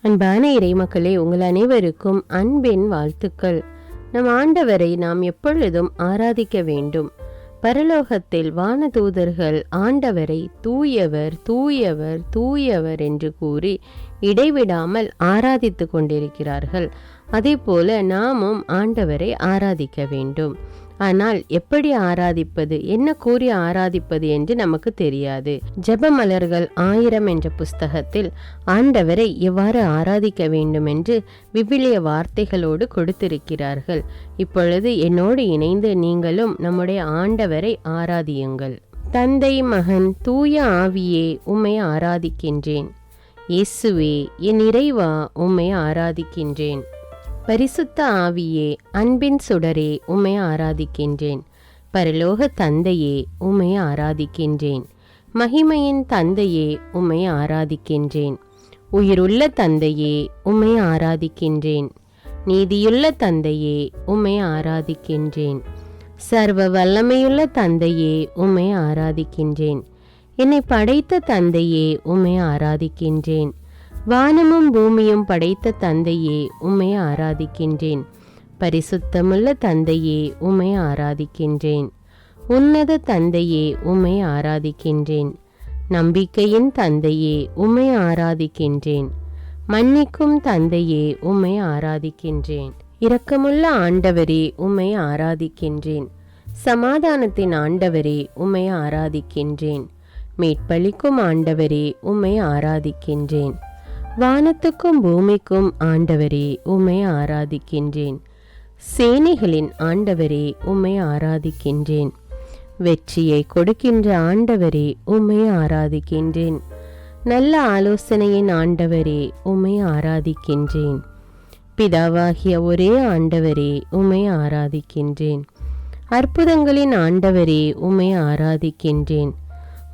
அன்பான இறைமக்களே, உங்கள் அனைவருக்கும் அன்பின் வாழ்த்துக்கள். நம் ஆண்டவரை நாம் எப்பொழுதும் ஆராதிக்க வேண்டும். பரலோகத்தில் வானதூதர்கள் ஆண்டவரை தூயவர் தூயவர் தூயவர் என்று கூறி இடைவிடாமல் ஆராதித்து கொண்டிருக்கிறார்கள். அதே போல நாமும் ஆண்டவரை ஆராதிக்க வேண்டும். ஆனால் எப்படி ஆராதிப்பது, என்ன கூறி ஆராதிப்பது என்று நமக்கு தெரியாது. ஜெபமலர்கள் 1000 என்ற புஸ்தகத்தில் ஆண்டவரை எவ்வாறு ஆராதிக்க வேண்டும் என்று விவிலிய வார்த்தைகளோடு கொடுத்திருக்கிறார்கள். இப்பொழுது என்னோடு இணைந்து நீங்களும் நம்முடைய ஆண்டவரை ஆராதியுங்கள். தந்தை, மகன், தூய ஆவியே, உம்மை ஆராதிக்கின்றேன். இயேசுவே, என் இறைவா, உம்மை ஆராதிக்கின்றேன். பரிசுத்த ஆவியே, அன்பின் சுடரே, உம்மை ஆராதிக்கின்றேன். பரலோக தந்தையே, உம்மை ஆராதிக்கின்றேன். மகிமையின் தந்தையே, உம்மை ஆராதிக்கின்றேன். உயிருள்ள தந்தையே, உம்மை ஆராதிக்கின்றேன். நீதியுள்ள தந்தையே, உம்மை ஆராதிக்கின்றேன். சர்வ வல்லமையுள்ள தந்தையே, உம்மை ஆராதிக்கின்றேன். என்னை படைத்த தந்தையே, உம்மை ஆராதிக்கின்றேன். வானமும் பூமியும் படைத்த தந்தையே, உம்மை ஆராதிக்கின்றேன். பரிசுத்தமுள்ள தந்தையே, உம்மை ஆராதிக்கின்றேன். உன்னத தந்தையே, உம்மை ஆராதிக்கின்றேன். நம்பிக்கையின் தந்தையே, உம்மை ஆராதிக்கின்றேன். மன்னிக்கும் தந்தையே, உம்மை ஆராதிக்கின்றேன். இரக்கமுள்ள ஆண்டவரே, உம்மை ஆராதிக்கின்றேன். சமாதானத்தின் ஆண்டவரே, உம்மை ஆராதிக்கின்றேன். மீட்பளிக்கும் ஆண்டவரே, உம்மை ஆராதிக்கின்றேன். வானத்துக்கும் பூமிக்கும் ஆண்டவரே, உம்மை ஆராதிக்கின்றேன். சேனைகளின் ஆண்டவரே, உம்மை ஆராதிக்கின்றேன். வெற்றியை கொடுக்கின்ற ஆண்டவரே, உம்மை ஆராதிக்கின்றேன். நல்ல ஆலோசனையின் ஆண்டவரே, உம்மை ஆராதிக்கின்றேன். பிதாவாகிய ஒரே ஆண்டவரே, உம்மை ஆராதிக்கின்றேன். அற்புதங்களின் ஆண்டவரே, உம்மை ஆராதிக்கின்றேன்.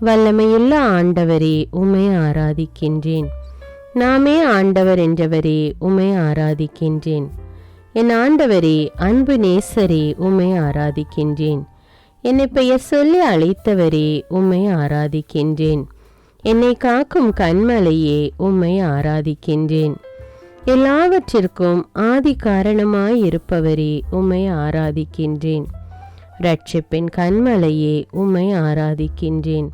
வல்லமையுள்ள ஆண்டவரே, உம்மை ஆராதிக்கின்றேன். நாமே ஆண்டவர் என்றவரே, உம்மை ஆராதிக்கின்றேன். என் ஆண்டவரே, அன்பு நேசரே, உம்மை ஆராதிக்கின்றேன். என்னை பெயர் சொல்லி அழைத்தவரே, உம்மை ஆராதிக்கின்றேன். என்னை காக்கும் கண்மலையே, உம்மை ஆராதிக்கின்றேன். எல்லாவற்றிற்கும் ஆதி காரணமாயிருப்பவரே, உம்மை ஆராதிக்கின்றேன். இரட்சிப்பின் கண்மலையே, உம்மை ஆராதிக்கின்றேன்.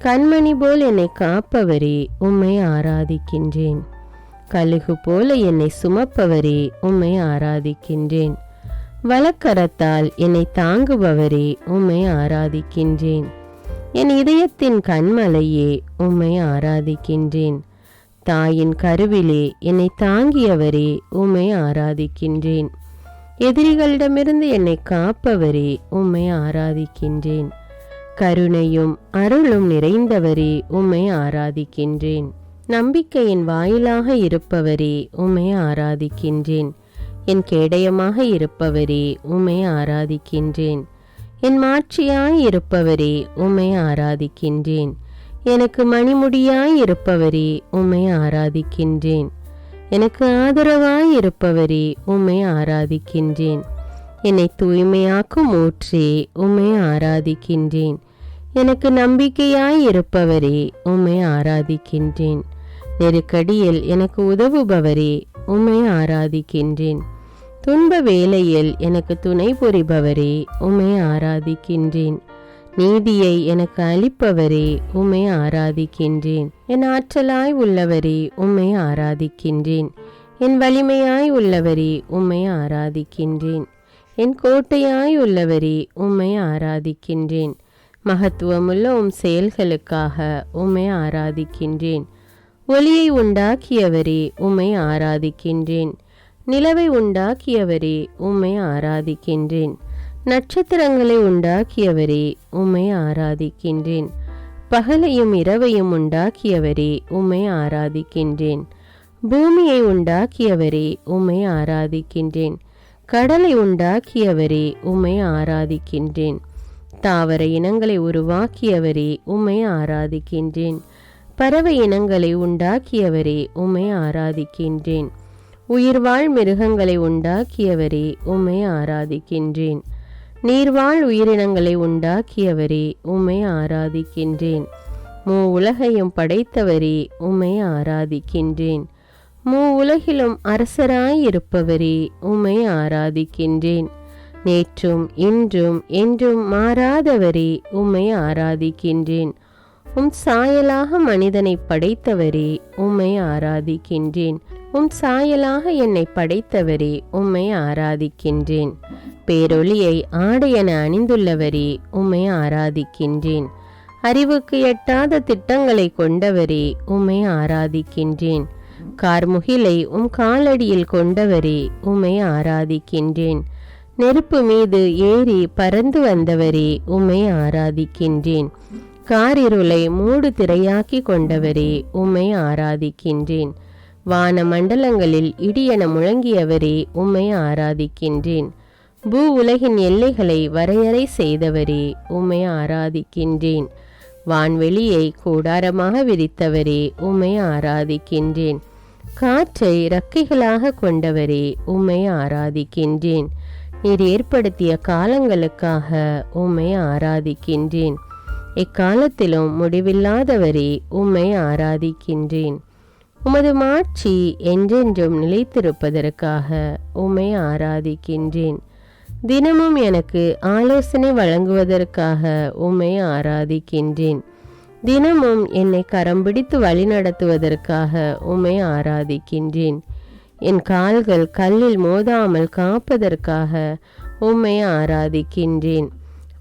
கண்மணி போல் என்னை காப்பவரே, உம்மை ஆராதிக்கின்றேன். கழுகு போல என்னை சுமப்பவரே, உம்மை ஆராதிக்கின்றேன். வலக்கரத்தால் என்னை தாங்குபவரே, உம்மை ஆராதிக்கின்றேன். என் இதயத்தின் கண்மலையே, உம்மை ஆராதிக்கின்றேன். தாயின் கருவிலே என்னை தாங்கியவரே, உம்மை ஆராதிக்கின்றேன். எதிரிகளிடமிருந்து என்னை காப்பவரே, உம்மை ஆராதிக்கின்றேன். கருணையும் அருளும் நிறைந்தவரே, உம்மை ஆராதிக்கின்றேன். நம்பிக்கையின் வாயிலாக இருப்பவரே, உம்மை ஆராதிக்கின்றேன். என் கேடயமாக இருப்பவரே, உம்மை ஆராதிக்கின்றேன். என் மாட்சியாய் இருப்பவரே, உம்மை ஆராதிக்கின்றேன். எனக்கு மணிமுடியாய் இருப்பவரே, உம்மை ஆராதிக்கின்றேன். எனக்கு ஆதரவாய் இருப்பவரே, உம்மை ஆராதிக்கின்றேன். என்னை தூய்மையாக்கும் ஊற்றே, உம்மை ஆராதிக்கின்றேன். எனக்கு நம்பிக்கையாய் இருப்பவரே, உம்மை ஆராதிக்கின்றேன். நெருக்கடியில் எனக்கு உதவுபவரே, உம்மை ஆராதிக்கின்றேன். துன்ப வேளையில் எனக்கு துணை புரிபவரே, உம்மை ஆராதிக்கின்றேன். நீதியை எனக்கு அளிப்பவரே, உம்மை ஆராதிக்கின்றேன். என் ஆற்றலாய் உள்ளவரே, உம்மை ஆராதிக்கின்றேன். என் வலிமையாய் உள்ளவரே, உம்மை ஆராதிக்கின்றேன். என் கோட்டையாய் உள்ளவரே, உம்மை ஆராதிக்கின்றேன். மகத்துவமுள்ள உம் செயல்களுக்காக உம்மை ஆராதிக்கின்றேன். ஒளியை உண்டாக்கியவரே, உம்மை ஆராதிக்கின்றேன். நிலவை உண்டாக்கியவரே, உம்மை ஆராதிக்கின்றேன். நட்சத்திரங்களை உண்டாக்கியவரே, உம்மை ஆராதிக்கின்றேன். பகலையும் இரவையும் உண்டாக்கியவரே, உம்மை ஆராதிக்கின்றேன். பூமியை உண்டாக்கியவரே, உம்மை ஆராதிக்கின்றேன். கடலை உண்டாக்கியவரே, உம்மை ஆராதிக்கின்றேன். தாவர இனங்களை உருவாக்கியவரே, உம்மை ஆராதிக்கின்றேன். பறவை இனங்களை உண்டாக்கியவரே, உம்மை ஆராதிக்கின்றேன். உயிர்வாழ் மிருகங்களை உண்டாக்கியவரே, உம்மை ஆராதிக்கின்றேன். நீர்வாழ் உயிரினங்களை உண்டாக்கியவரே, உம்மை ஆராதிக்கின்றேன். உலகையும் படைத்தவரே, உம்மை ஆராதிக்கின்றேன். உலகிலும் அரசராயிருப்பவரே, உம்மை ஆராதிக்கின்றேன். நேற்றும் இன்றும் என்றும் மாறாதவரே, உம்மை ஆராதிக்கின்றேன். சாயலாக மனிதனை படைத்தவரே, உம்மை ஆராதிக்கின்றேன். சாயலாக என்னை படைத்தவரே, உம்மை ஆராதிக்கின்றேன். பேரொளியை ஆடையென அணிந்துள்ளவரே, உம்மை ஆராதிக்கின்றேன். அறிவுக்கு எட்டாத திட்டங்களை கொண்டவரே, உம்மை ஆராதிக்கின்றேன். கார்முகிலை காலடியில் கொண்டவரே, உம்மை ஆராதிக்கின்றேன். நெருப்பு மீது ஏறி பறந்து வந்தவரே, உம்மை ஆராதிக்கின்றேன். காரிருளை மூடு திரையாக்கி கொண்டவரே, உம்மை ஆராதிக்கின்றேன். வான மண்டலங்களில் இடியென முழங்கியவரே, உம்மை ஆராதிக்கின்றேன். உலகின் எல்லைகளை வரையறை செய்தவரே, உம்மை ஆராதிக்கின்றேன். வான்வெளியை கூடாரமாக விரித்தவரே, உம்மை ஆராதிக்கின்றேன். காற்றை இறக்கைகளாக கொண்டவரே, உம்மை ஆராதிக்கின்றேன். நீர் ஏற்படுத்திய காலங்களுக்காக உம்மை ஆராதிக்கின்றேன். எக்காலத்திலும் முடிவில்லாதவரே, உம்மை ஆராதிக்கின்றேன். உமது மாட்சி என்றென்றும் நிலைத்திருப்பதற்காக உம்மை ஆராதிக்கின்றேன். தினமும் எனக்கு ஆலோசனை வழங்குவதற்காக உம்மை ஆராதிக்கின்றேன். தினமும் என்னை கரம் பிடித்து வழிநடத்துவதற்காக உம்மை ஆராதிக்கின்றேன். என் கால்கள் கல்லில் மோதாமல் காப்பதற்காக உம்மை ஆராதிக்கின்றேன்.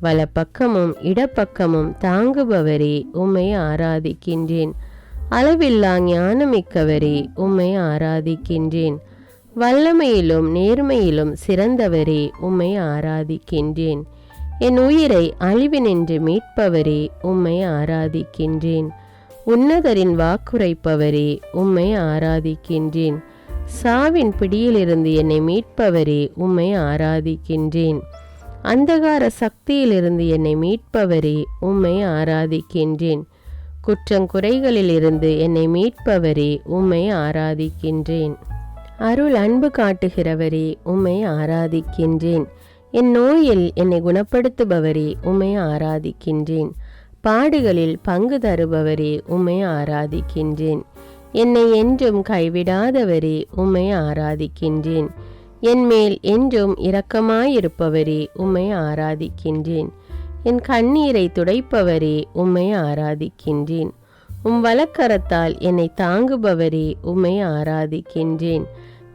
வலப்பக்கமும் இடப்பக்கமும் தாங்குபவரே, உம்மை ஆராதிக்கின்றேன். அளவில்லா ஞானமிக்கவரே, உம்மை ஆராதிக்கின்றேன். வல்லமையிலும் நேர்மையிலும் சிறந்தவரே, உம்மை ஆராதிக்கின்றேன். என் உயிரை அழிவினின்று மீட்பவரே, உம்மை ஆராதிக்கின்றேன். உன்னதரின் வாக்குரைப்பவரே, உம்மை ஆராதிக்கின்றேன். சாவின் பிடியிலிருந்து என்னை மீட்பவரே, உம்மை ஆராதிக்கின்றேன். அந்தகார சக்தியிலிருந்து என்னை மீட்பவரே, உம்மை ஆராதிக்கின்றேன். குற்றங்குறைகளிலிருந்து என்னை மீட்பவரே, உம்மை ஆராதிக்கின்றேன். அருள் அன்பு காட்டுகிறவரே, உம்மை ஆராதிக்கின்றேன். என் நோயில் என்னை குணப்படுத்துபவரே, உம்மை ஆராதிக்கின்றேன். பாடுகளில் பங்கு தருபவரே, உம்மை ஆராதிக்கின்றேன். என்னை என்றும் கைவிடாதவரே, உம்மை ஆராதிக்கின்றேன். என்மேல் என்றும் இரக்கமாயிருப்பவரே, உம்மை ஆராதிக்கின்றேன். என் கண்ணீரை துடைப்பவரே, உம்மை ஆராதிக்கின்றேன். வலக்கரத்தால் என்னை தாங்குபவரே, உம்மை ஆராதிக்கின்றேன்.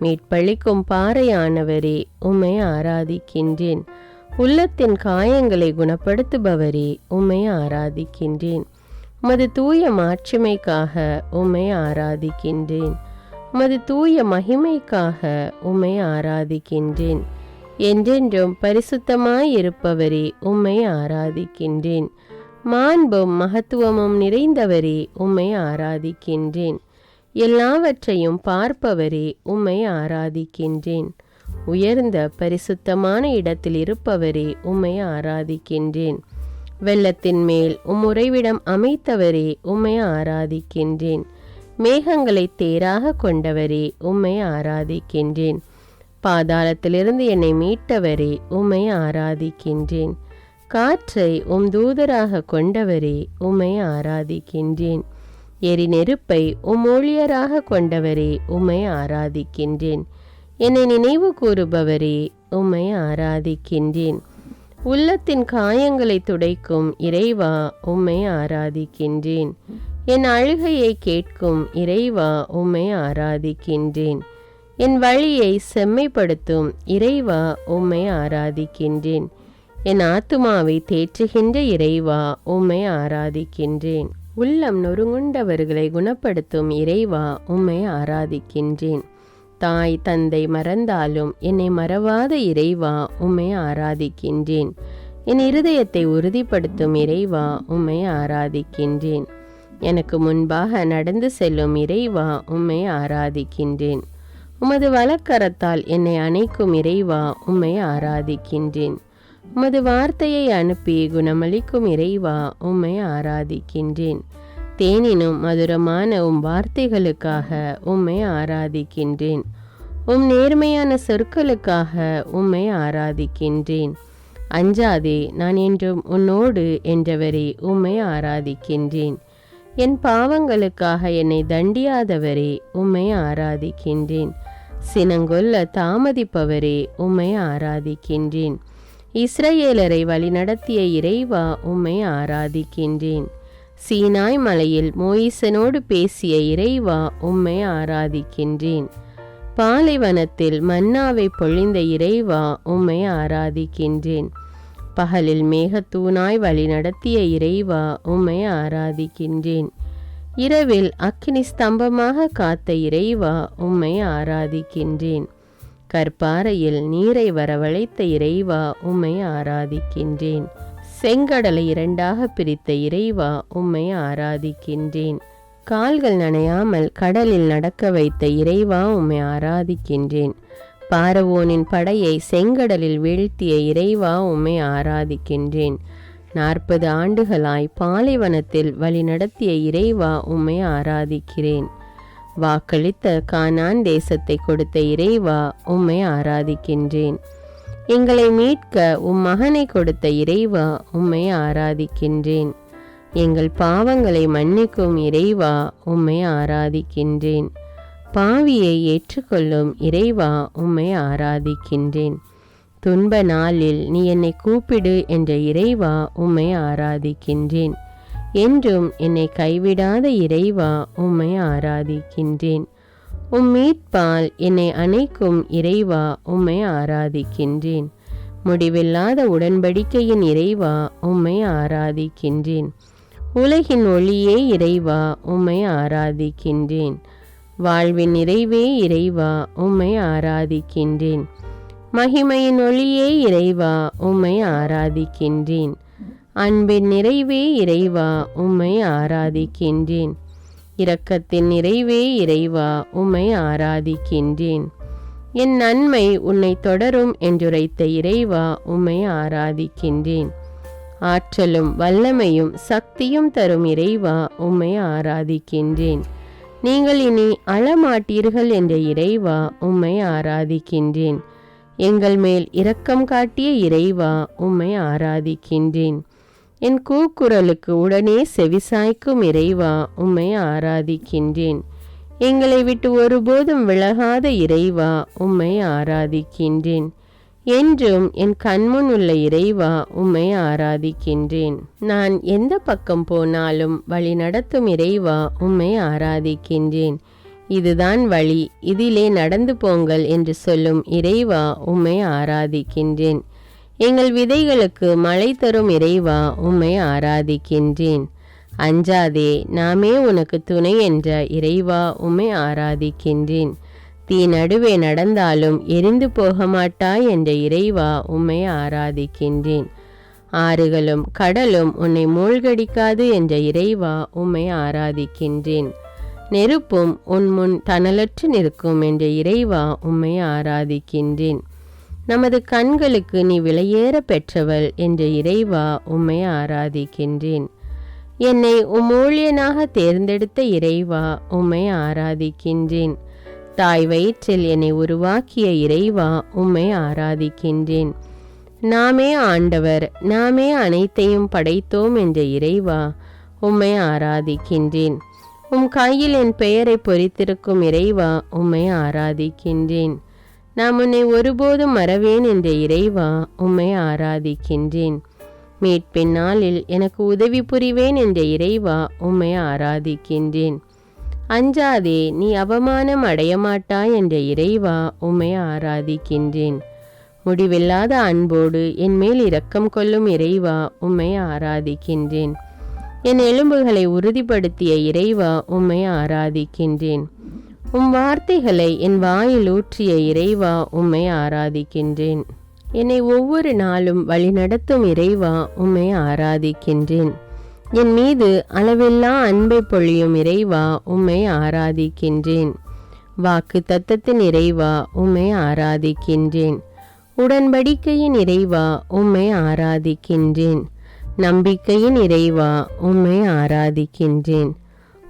மீட்பளிக்கும் பாறையானவரே, உம்மை ஆராதிக்கின்றேன். உள்ளத்தின் காயங்களை குணப்படுத்துபவரே, உம்மை ஆராதிக்கின்றேன். உமது தூய மாட்சிமைக்காக உம்மை ஆராதிக்கின்றேன். உமது தூய மகிமைக்காக உம்மை ஆராதிக்கின்றேன். என்றென்றும் பரிசுத்தமாயிருப்பவரே, உம்மை ஆராதிக்கின்றேன். மாண்பும் மகத்துவமும் நிறைந்தவரே, உம்மை ஆராதிக்கின்றேன். எல்லாவற்றையும் பார்ப்பவரே, உம்மை ஆராதிக்கின்றேன். உயர்ந்த பரிசுத்தமான இடத்தில் இருப்பவரே, உம்மை ஆராதிக்கின்றேன். வெள்ளத்தின் மேல் உறைவிடம் அமைத்தவரே, உம்மை ஆராதிக்கின்றேன். மேகங்களை தேராக கொண்டவரே, உம்மை ஆராதிக்கின்றேன். பாதாளத்திலிருந்து என்னை மீட்டவரே, உம்மை ஆராதிக்கின்றேன். காற்றை தூதராக கொண்டவரே, உம்மை ஆராதிக்கின்றேன். எரி நெருப்பை ஊழியராக கொண்டவரே, உம்மை ஆராதிக்கின்றேன். என்னை நினைவு கூறுபவரே, உம்மை ஆராதிக்கின்றேன். உள்ளத்தின் காயங்களை துடைக்கும் இறைவா, உம்மை ஆராதிக்கின்றேன். என் அழுகையை கேட்கும் இறைவா, உம்மை ஆராதிக்கின்றேன். என் வழியை செம்மைப்படுத்தும் இறைவா, உம்மை ஆராதிக்கின்றேன். என் ஆத்துமாவை தேற்றுகின்ற இறைவா, உம்மை ஆராதிக்கின்றேன். உள்ளம் நொறுங்குண்டவர்களை குணப்படுத்தும் இறைவா, உம்மை ஆராதிக்கின்றேன். தாய் தந்தை மறந்தாலும் என்னை மறவாத இறைவா, உம்மை ஆராதிக்கின்றேன். என் இருதயத்தை உறுதிப்படுத்தும் இறைவா, உம்மை ஆராதிக்கின்றேன். எனக்கு முன்பாக நடந்து செல்லும் இறைவா, உம்மை ஆராதிக்கின்றேன். உமது வலக்கரத்தால் என்னை அணைக்கும் இறைவா, உம்மை ஆராதிக்கின்றேன். உமது வார்த்தையை அனுப்பி குணமளிக்கும் இறைவா, உம்மை ஆராதிக்கின்றேன். தேனினும் மதுரமான வார்த்தைகளுக்காக உம்மை ஆராதிக்கின்றேன். நேர்மையான சொற்களுக்காக உம்மை ஆராதிக்கின்றேன். அஞ்சாதே, நான் என்றும் உன்னோடு என்றவரே, உம்மை ஆராதிக்கின்றேன். என் பாவங்களுக்காக என்னை தண்டியாதவரே, உம்மை ஆராதிக்கின்றேன். சினங்கொல்ல தாமதிப்பவரே, உம்மை ஆராதிக்கின்றேன். இஸ்ரவேலரை வழிநடத்திய இறைவா, உம்மை ஆராதிக்கின்றேன். சீனாய் மலையில் மோயிசனோடு பேசிய இறைவா, உம்மை ஆராதிக்கின்றேன். பாலைவனத்தில் மன்னாவை பொழிந்த இறைவா, உம்மை ஆராதிக்கின்றேன். பகலில் மேகத்தூணாய் வழி நடத்திய இறைவா, உம்மை ஆராதிக்கின்றேன். இரவில் அக்கினி ஸ்தம்பமாக காத்த இறைவா, உம்மை ஆராதிக்கின்றேன். கற்பாறையில் நீரை வரவழைத்த இறைவா, உம்மை ஆராதிக்கின்றேன். செங்கடலை இரண்டாக பிரித்த இறைவா, உம்மை ஆராதிக்கின்றேன். கால்கள் நனையாமல் கடலில் நடக்க வைத்த இறைவா, உம்மை ஆராதிக்கின்றேன். பார்வோனின் படையை செங்கடலில் வீழ்த்திய இறைவா, உம்மை ஆராதிக்கின்றேன். 40 ஆண்டுகளாய் பாலைவனத்தில் வழி நடத்திய இறைவா, உம்மை ஆராதிக்கிறேன். வாக்களித்த கானான் தேசத்தை கொடுத்த இறைவா, உம்மை ஆராதிக்கின்றேன். எங்களை மீட்க உம் மகனை கொடுத்த இறைவா, உம்மை ஆராதிக்கின்றேன். எங்கள் பாவங்களை மன்னிக்கும் இறைவா, உம்மை ஆராதிக்கின்றேன். பாவியை ஏற்றுக்கொள்ளும் இறைவா, உம்மை ஆராதிக்கின்றேன். துன்ப நாளில் நீ என்னை கூப்பிடு என்ற இறைவா, உம்மை ஆராதிக்கின்றேன். என்றும் என்னை கைவிடாத இறைவா, உம்மை ஆராதிக்கின்றேன். உம் மீட்பால் என்னை அணைக்கும் இறைவா, உம்மை ஆராதிக்கின்றேன். முடிவில்லாத உடன்படிக்கையின் இறைவா, உம்மை ஆராதிக்கின்றேன். உலகின் ஒளியே இறைவா, உம்மை ஆராதிக்கின்றேன். வாழ்வின் நிறைவே இறைவா, உம்மை ஆராதிக்கின்றேன். மகிமையின் ஒளியே இறைவா, உம்மை ஆராதிக்கின்றேன். அன்பின் நிறைவே இறைவா, உம்மை ஆராதிக்கின்றேன். இரக்கத்தின் நிறைவே இறைவா, உம்மை ஆராதிக்கின்றேன். என் நன்மை உன்னை தொடரும் என்றுரைத்த இறைவா, உம்மை ஆராதிக்கின்றேன். ஆற்றலும் வல்லமையும் சக்தியும் தரும் இறைவா, உம்மை ஆராதிக்கின்றேன். நீங்கள் இனி அழமாட்டீர்கள் என்ற இறைவா, உம்மை ஆராதிக்கின்றேன். எங்கள் மேல் இரக்கம் காட்டிய இறைவா, உம்மை ஆராதிக்கின்றேன். என் கூக்குரலுக்கு உடனே செவிசாய்க்கும் இறைவா, உம்மை ஆராதிக்கின்றேன். எங்களை விட்டு ஒருபோதும் விலகாத இறைவா, உம்மை ஆராதிக்கின்றேன். என்றும் என் கண்முன் உள்ள இறைவா, உம்மை ஆராதிக்கின்றேன். நான் எந்த பக்கம் போனாலும் வழி நடத்தும் இறைவா, உம்மை ஆராதிக்கின்றேன். இதுதான் வழி, இதிலே நடந்து போங்கள் என்று சொல்லும் இறைவா, உம்மை ஆராதிக்கின்றேன். எங்கள் விதைகளுக்கு மழை தரும் இறைவா, உம்மை ஆராதிக்கின்றேன். அஞ்சாதே, நாமே உனக்கு துணை என்ற இறைவா, உம்மை ஆராதிக்கின்றேன். தீ நடுவே நடந்தாலும் எரிந்து போக மாட்டாய் என்ற இறைவா, உம்மை ஆராதிக்கின்றேன். ஆறுகளும் கடலும் உன்னை மூழ்கடிக்காது என்ற இறைவா, உம்மை ஆராதிக்கின்றேன். நெருப்பும் உன் முன் தணலற்று நிற்கும் என்ற இறைவா, உம்மை ஆராதிக்கின்றேன். நமது கண்களுக்கு நீ விலையேற பெற்றவள் என்ற இறைவா, உம்மை ஆராதிக்கின்றேன். என்னை ஊழியனாக தேர்ந்தெடுத்த இறைவா, உம்மை ஆராதிக்கின்றேன். தாய் வயிற்றில் என்னை உருவாக்கிய இறைவா, உம்மை ஆராதிக்கின்றேன். நாமே ஆண்டவர், நாமே அனைத்தையும் படைத்தோம் என்ற இறைவா, உம்மை ஆராதிக்கின்றேன். உம் கையில் என் பெயரை பொறித்திருக்கும் இறைவா, உம்மை ஆராதிக்கின்றேன். நான் உன்னை ஒருபோதும் மறவேன் என்ற இறைவா, உம்மை ஆராதிக்கின்றேன். மீட்பின் நாளில் எனக்கு உதவி புரிவேன் என்ற இறைவா, உம்மை ஆராதிக்கின்றேன். அஞ்சாதே, நீ அவமானம் அடையமாட்டாய் என்ற இறைவா, உம்மை ஆராதிக்கின்றேன். முடிவில்லாத அன்போடு என் மேல் இரக்கம் கொள்ளும் இறைவா, உம்மை ஆராதிக்கின்றேன். என் எலும்புகளை உறுதிப்படுத்திய இறைவா, உம்மை ஆராதிக்கின்றேன். உம் வார்த்தைகளை என் வாயில் ஊற்றிய இறைவா, உம்மை ஆராதிக்கின்றேன். என்னை ஒவ்வொரு நாளும் வழிநடத்தும் இறைவா, உம்மை ஆராதிக்கின்றேன். என் மீது அளவில்லா அன்பை பொழியும் இறைவா, உம்மை ஆராதிக்கின்றேன். வாக்கு தத்தத்தின் இறைவா, உம்மை ஆராதிக்கின்றேன். உடன்படிக்கையின் இறைவா, உம்மை ஆராதிக்கின்றேன். நம்பிக்கையின் இறைவா, உம்மை ஆராதிக்கின்றேன்.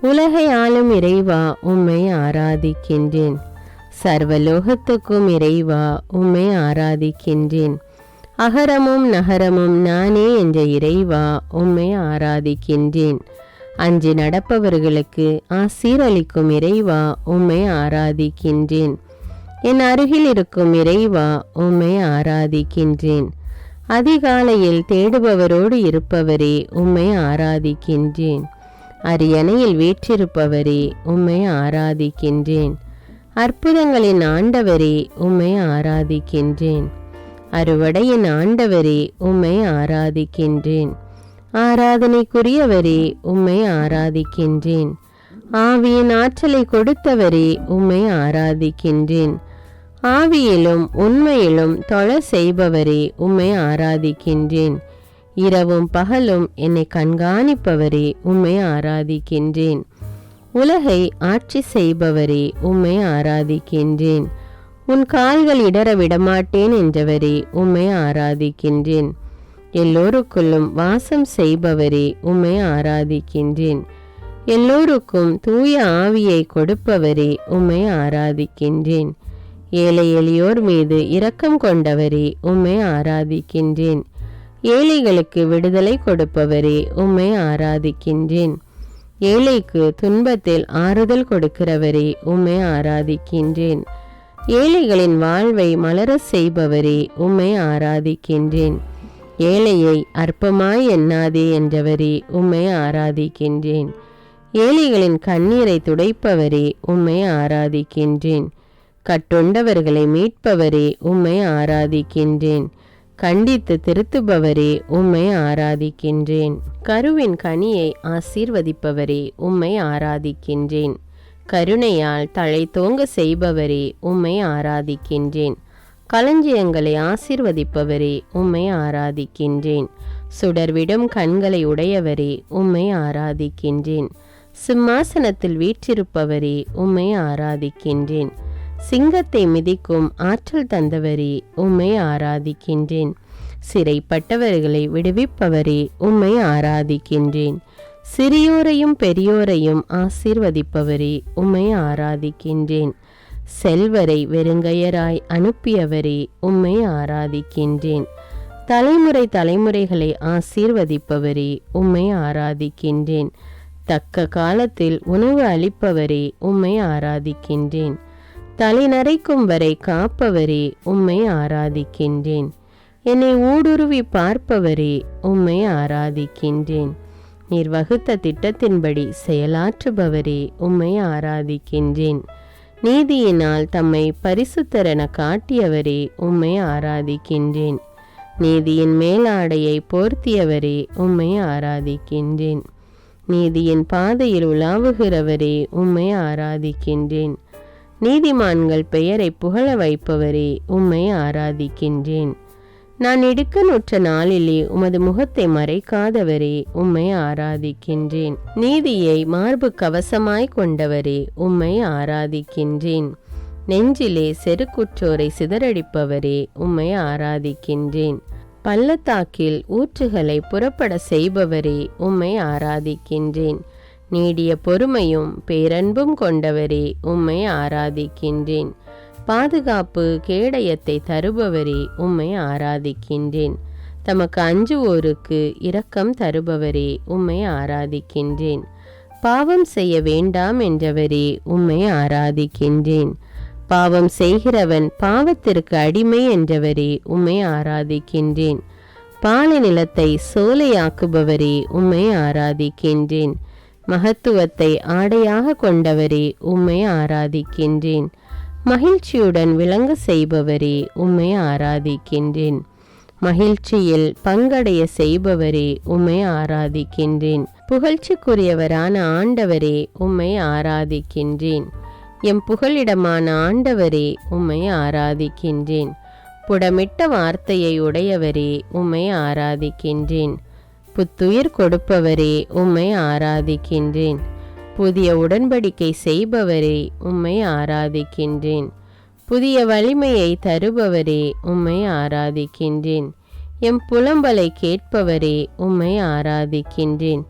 உலகை ஆளும் இறைவா, உம்மை ஆராதிக்கின்றேன். சர்வலோகத்துக்கும் இறைவா, உம்மை ஆராதிக்கின்றேன். அகரமும் நகரமும் நானே என்ற இறைவா, உம்மை ஆராதிக்கின்றேன். அஞ்சி நடப்பவர்களுக்கு ஆசீரளிக்கும் இறைவா உம்மை ஆராதிக்கின்றேன். என் அருகில் இருக்கும் இறைவா உம்மை ஆராதிக்கின்றேன். அதிகாலையில் தேடுபவரோடு இருப்பவரே உம்மை ஆராதிக்கின்றேன். அரியணையில் வீற்றிருப்பவரே உம்மை ஆராதிக்கின்றேன். அற்புதங்களின் ஆண்டவரே உம்மை ஆராதிக்கின்றேன். அறுவடையின் ஆண்டவரே உம்மை ஆராதிக்கின்றேன். ஆராதனைக்குரியவரே உம்மை ஆராதிக்கின்றேன். ஆவியின் ஆற்றலை கொடுத்தவரே உம்மை ஆராதிக்கின்றேன். ஆவியிலும் உண்மையிலும் தொழ செய்பவரே உம்மை ஆராதிக்கின்றேன். இரவும் பகலும் என்னை கண்காணிப்பவரே உம்மை ஆராதிக்கின்றேன். உலகை ஆட்சி செய்பவரே உம்மை ஆராதிக்கின்றேன். உன் கால்கள் இடற விடமாட்டேன் என்றவரே உம்மை ஆராதிக்கின்றேன். எல்லோருக்குள்ளும் வாசம் செய்பவரே உம்மை ஆராதிக்கின்றேன். எல்லோருக்கும் தூய ஆவியை கொடுப்பவரே உம்மை ஆராதிக்கின்றேன். ஏழை எளியோர் மீது இரக்கம் கொண்டவரே உம்மை ஆராதிக்கின்றேன். ஏழைகளுக்கு விடுதலை கொடுப்பவரே உம்மை ஆராதிக்கின்றேன். ஏழைக்கு துன்பத்தில் ஆறுதல் கொடுக்கிறவரே உம்மை ஆராதிக்கின்றேன். ஏழைகளின் வாழ்வை மலர செய்பவரே உம்மை ஆராதிக்கின்றேன். ஏழையை அற்பமாய் எண்ணாதே என்றவரே உம்மை ஆராதிக்கின்றேன். ஏழைகளின் கண்ணீரை துடைப்பவரே உம்மை ஆராதிக்கின்றேன். கட்டுண்டவர்களை மீட்பவரே உம்மை ஆராதிக்கின்றேன். கண்டித்து திருத்துபவரே உம்மை ஆராதிக்கின்றேன். கருவின் கனியை ஆசீர்வதிப்பவரே உம்மை ஆராதிக்கின்றேன். கருணையால் தலை தோங்க செய்பவரே உம்மை ஆராதிக்கின்றேன். களஞ்சியங்களை ஆசீர்வதிப்பவரே உம்மை ஆராதிக்கின்றேன். சுடர்விடும் கண்களை உடையவரே உம்மை ஆராதிக்கின்றேன். சிம்மாசனத்தில் வீற்றிருப்பவரே உம்மை ஆராதிக்கின்றேன். சிங்கத்தை மிதிக்கும் ஆற்றல் தந்தவரே உம்மை ஆராதிக்கின்றேன். சிறைப்பட்டவர்களை விடுவிப்பவரே உம்மை ஆராதிக்கின்றேன். சிறியோரையும் பெரியோரையும் ஆசீர்வதிப்பவரே உம்மை ஆராதிக்கின்றேன். செல்வரை வெறுங்கையராய் அனுப்பியவரே உம்மை ஆராதிக்கின்றேன். தலைமுறை தலைமுறைகளை ஆசீர்வதிப்பவரே உம்மை ஆராதிக்கின்றேன். தக்க காலத்தில் உணவு அளிப்பவரே உம்மை ஆராதிக்கின்றேன். தலை நரைக்கும் வரை காப்பவரே உம்மை ஆராதிக்கின்றேன். என்னை ஊடுருவி பார்ப்பவரே உம்மை ஆராதிக்கின்றேன். நீர் வகுத்த திட்டத்தின்படி செயலாற்றுபவரே உம்மை ஆராதிக்கின்றேன். நீதியினால் தம்மை பரிசுத்தரென காட்டியவரே உம்மை ஆராதிக்கின்றேன். நீதியின் மேலாடையை போர்த்தியவரே உம்மை ஆராதிக்கின்றேன். நீதியின் பாதையில் உலாவுகிறவரே உம்மை ஆராதிக்கின்றேன். நீதிமான்கள் பெயரை புகழ வைப்பவரே உம்மை ஆராதிக்கின்றேன். நான் இடுக்கணுற்ற நாளிலே உமது முகத்தை மறைக்காதவரே உம்மை ஆராதிக்கின்றேன். நீதியை மார்பு கவசமாய் கொண்டவரே உம்மை ஆராதிக்கின்றேன். நெஞ்சிலே செருக்குற்றோரை சிதறடிப்பவரே உம்மை ஆராதிக்கின்றேன். பள்ளத்தாக்கில் ஊற்றுகளை புறப்பட செய்பவரே உம்மை ஆராதிக்கின்றேன். நீடிய பொறுமையும் பேரன்பும் கொண்டவரே உம்மை ஆராதிக்கின்றேன். பாதுகாப்பு கேடயத்தை தருபவரே உம்மை ஆராதிக்கின்றேன். தமக்கு அஞ்சுவோருக்கு இரக்கம் தருபவரே உம்மை ஆராதிக்கின்றேன். பாவம் செய்ய வேண்டாம் என்றவரே உம்மை ஆராதிக்கின்றேன். பாவம் செய்கிறவன் பாவத்திற்கு அடிமை என்றவரே உம்மை ஆராதிக்கின்றேன். பாலை நிலத்தை சோலையாக்குபவரே உம்மை ஆராதிக்கின்றேன். மகத்துவத்தை ஆடையாக கொண்டவரே உம்மை ஆராதிக்கின்றேன். மகிழ்ச்சியுடன் விளங்க செய்பவரே உம்மை ஆராதிக்கின்றேன். மகிழ்ச்சியில் பங்கடைய செய்பவரே உம்மை ஆராதிக்கின்றேன். புகழ்ச்சிக்குரியவரான ஆண்டவரே உம்மை ஆராதிக்கின்றேன். எம் புகலிடமான ஆண்டவரே உம்மை ஆராதிக்கின்றேன். புடமிட்ட வார்த்தையை உடையவரே உம்மை ஆராதிக்கின்றேன். புத்துயிர் கொடுப்பவரே உம்மை ஆராதிக்கின்றேன். புதிய உடன்படிக்கை செய்பவரே உம்மை ஆராதிக்கின்றேன். புதிய வலிமையை தருபவரே உம்மை ஆராதிக்கின்றேன். எம் புலம்பலை கேட்பவரே உம்மை ஆராதிக்கின்றேன்.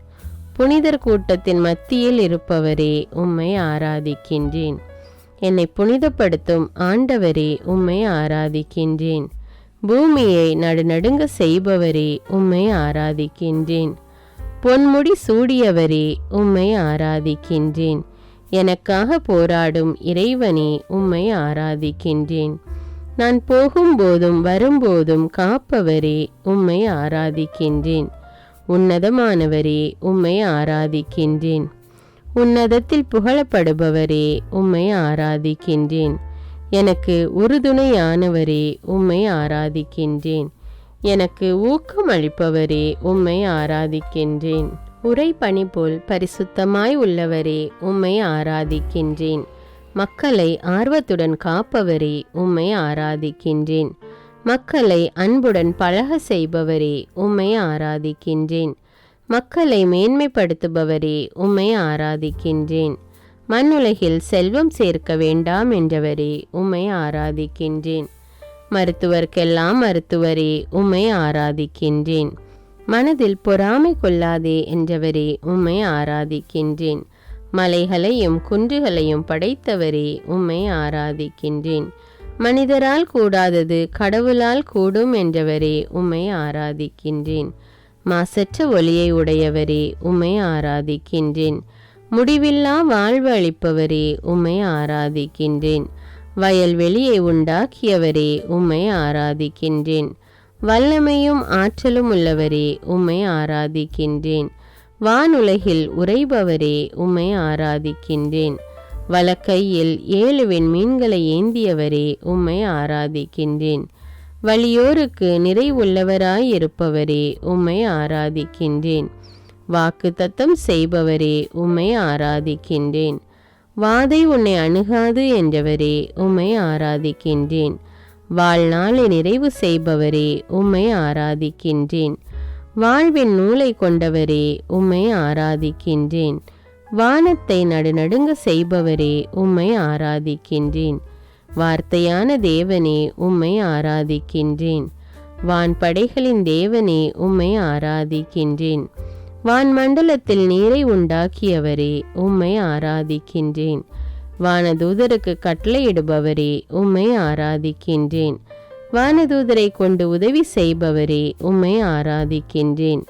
புனிதர் கூட்டத்தின் மத்தியில் இருப்பவரே உம்மை ஆராதிக்கின்றேன். என்னை புனிதப்படுத்தும் ஆண்டவரே உம்மை ஆராதிக்கின்றேன். பூமியை நடுநடுங்க செய்பவரே உம்மை ஆராதிக்கின்றேன். பொன்முடி சூடியவரே உம்மை ஆராதிக்கின்றேன். எனக்காக போராடும் இறைவனே உம்மை ஆராதிக்கின்றேன். நான் போகும்போதும் வரும்போதும் காப்பவரே உம்மை ஆராதிக்கின்றேன். உன்னதமானவரே உம்மை ஆராதிக்கின்றேன். உன்னதத்தில் புகழப்படுபவரே உம்மை ஆராதிக்கின்றேன். எனக்கு உறுதுணையானவரே உம்மை ஆராதிக்கின்றேன். எனக்கு ஊக்கமளிப்பவரே உம்மை ஆராதிக்கின்றேன். உரை பணி போல் பரிசுத்தமாய் உள்ளவரே உம்மை ஆராதிக்கின்றேன். மக்களை ஆர்வத்துடன் காப்பவரே உம்மை ஆராதிக்கின்றேன். மக்களை அன்புடன் பழக செய்பவரே உம்மை ஆராதிக்கின்றேன். மக்களை மேன்மைப்படுத்துபவரே உம்மை ஆராதிக்கின்றேன். மண்ணுலகில் செல்வம் சேர்க்க வேண்டாம் என்றவரே உம்மை ஆராதிக்கின்றேன். மருத்துவர்க்கெல்லாம் மருத்துவரே உம்மை ஆராதிக்கின்றேன். மனதில் பொறாமை கொள்ளாதே என்றவரே உம்மை ஆராதிக்கின்றேன். மலைகளையும் குன்றுகளையும் படைத்தவரே உம்மை ஆராதிக்கின்றேன். மனிதரால் கூடாதது கடவுளால் கூடும் என்றவரே உம்மை ஆராதிக்கின்றேன். மாசற்ற ஒளியை உடையவரே உம்மை ஆராதிக்கின்றேன். முடிவில்லா வாழ்வு அளிப்பவரே உம்மை ஆராதிக்கின்றேன். வயல்வெளியை உண்டாக்கியவரே உம்மை ஆராதிக்கின்றேன். வல்லமையும் ஆற்றலும் உள்ளவரே உம்மை ஆராதிக்கின்றேன். வானுலகில் உறைபவரே உம்மை ஆராதிக்கின்றேன். வலக்கையில் 7 விண்மீன்களை ஏந்தியவரே உம்மை ஆராதிக்கின்றேன். வலியோருக்கு நிறைவுள்ளவராயிருப்பவரே உம்மை ஆராதிக்கின்றேன். வாக்கு தத்தம் செய்பவரே உம்மை ஆராதிக்கின்றேன். வாதை உன்னை அணுகாது என்றவரே உம்மை ஆராதிக்கின்றேன். வாழ்நாளை நிறைவு செய்பவரே உம்மை ஆராதிக்கின்றேன். வாழ்வின் நூலை கொண்டவரே உம்மை ஆராதிக்கின்றேன். வானத்தை நடுநடுங்க செய்பவரே உம்மை ஆராதிக்கின்றேன். வார்த்தையான தேவனே உம்மை ஆராதிக்கின்றேன். வான்படைகளின் தேவனே உம்மை ஆராதிக்கின்றேன். வான்மண்டலத்தில் நீரை உண்டாக்கியவரே உம்மை ஆராதிக்கின்றேன். வானதூதருக்கு கட்டளையிடுபவரே உம்மை ஆராதிக்கின்றேன். வானதூதரை கொண்டு உதவி செய்பவரே உம்மை ஆராதிக்கின்றேன்.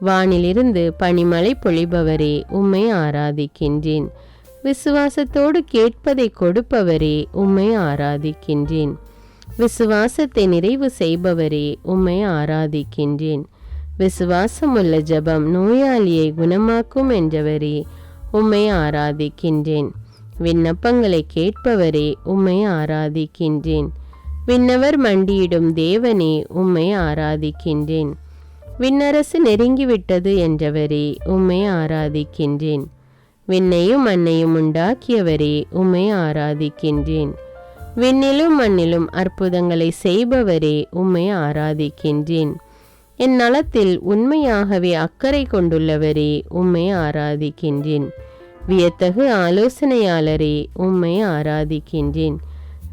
வானிலிருந்து பனிமழை பொழிபவரே உம்மை ஆராதிக்கின்றேன். விசுவாசத்தோடு கேட்பதை கொடுப்பவரே உம்மை ஆராதிக்கின்றேன். விசுவாசத்தை நிறைவு செய்பவரே உம்மை ஆராதிக்கின்றேன். விசுவாசமுள்ள ஜெபம் நோயாளியை குணமாக்கும் என்றவரே உம்மை ஆராதிக்கின்றேன். விண்ணப்பங்களை கேட்பவரே உம்மை ஆராதிக்கின்றேன். விண்ணவர் மண்டியிடும் தேவனே உம்மை ஆராதிக்கின்றேன். விண்ணரசு நெருங்கிவிட்டது என்றவரே உம்மை ஆராதிக்கின்றேன். விண்ணையும் மண்ணையும் உண்டாக்கியவரே உம்மை ஆராதிக்கின்றேன். விண்ணிலும் மண்ணிலும் அற்புதங்களை செய்பவரே உம்மை ஆராதிக்கின்றேன். என் நலத்தில் உண்மையாகவே அக்கறை கொண்டுள்ளவரே உம்மை ஆராதிக்கின்றேன். வியத்தகு ஆலோசனையாளரே உம்மை ஆராதிக்கின்றேன்.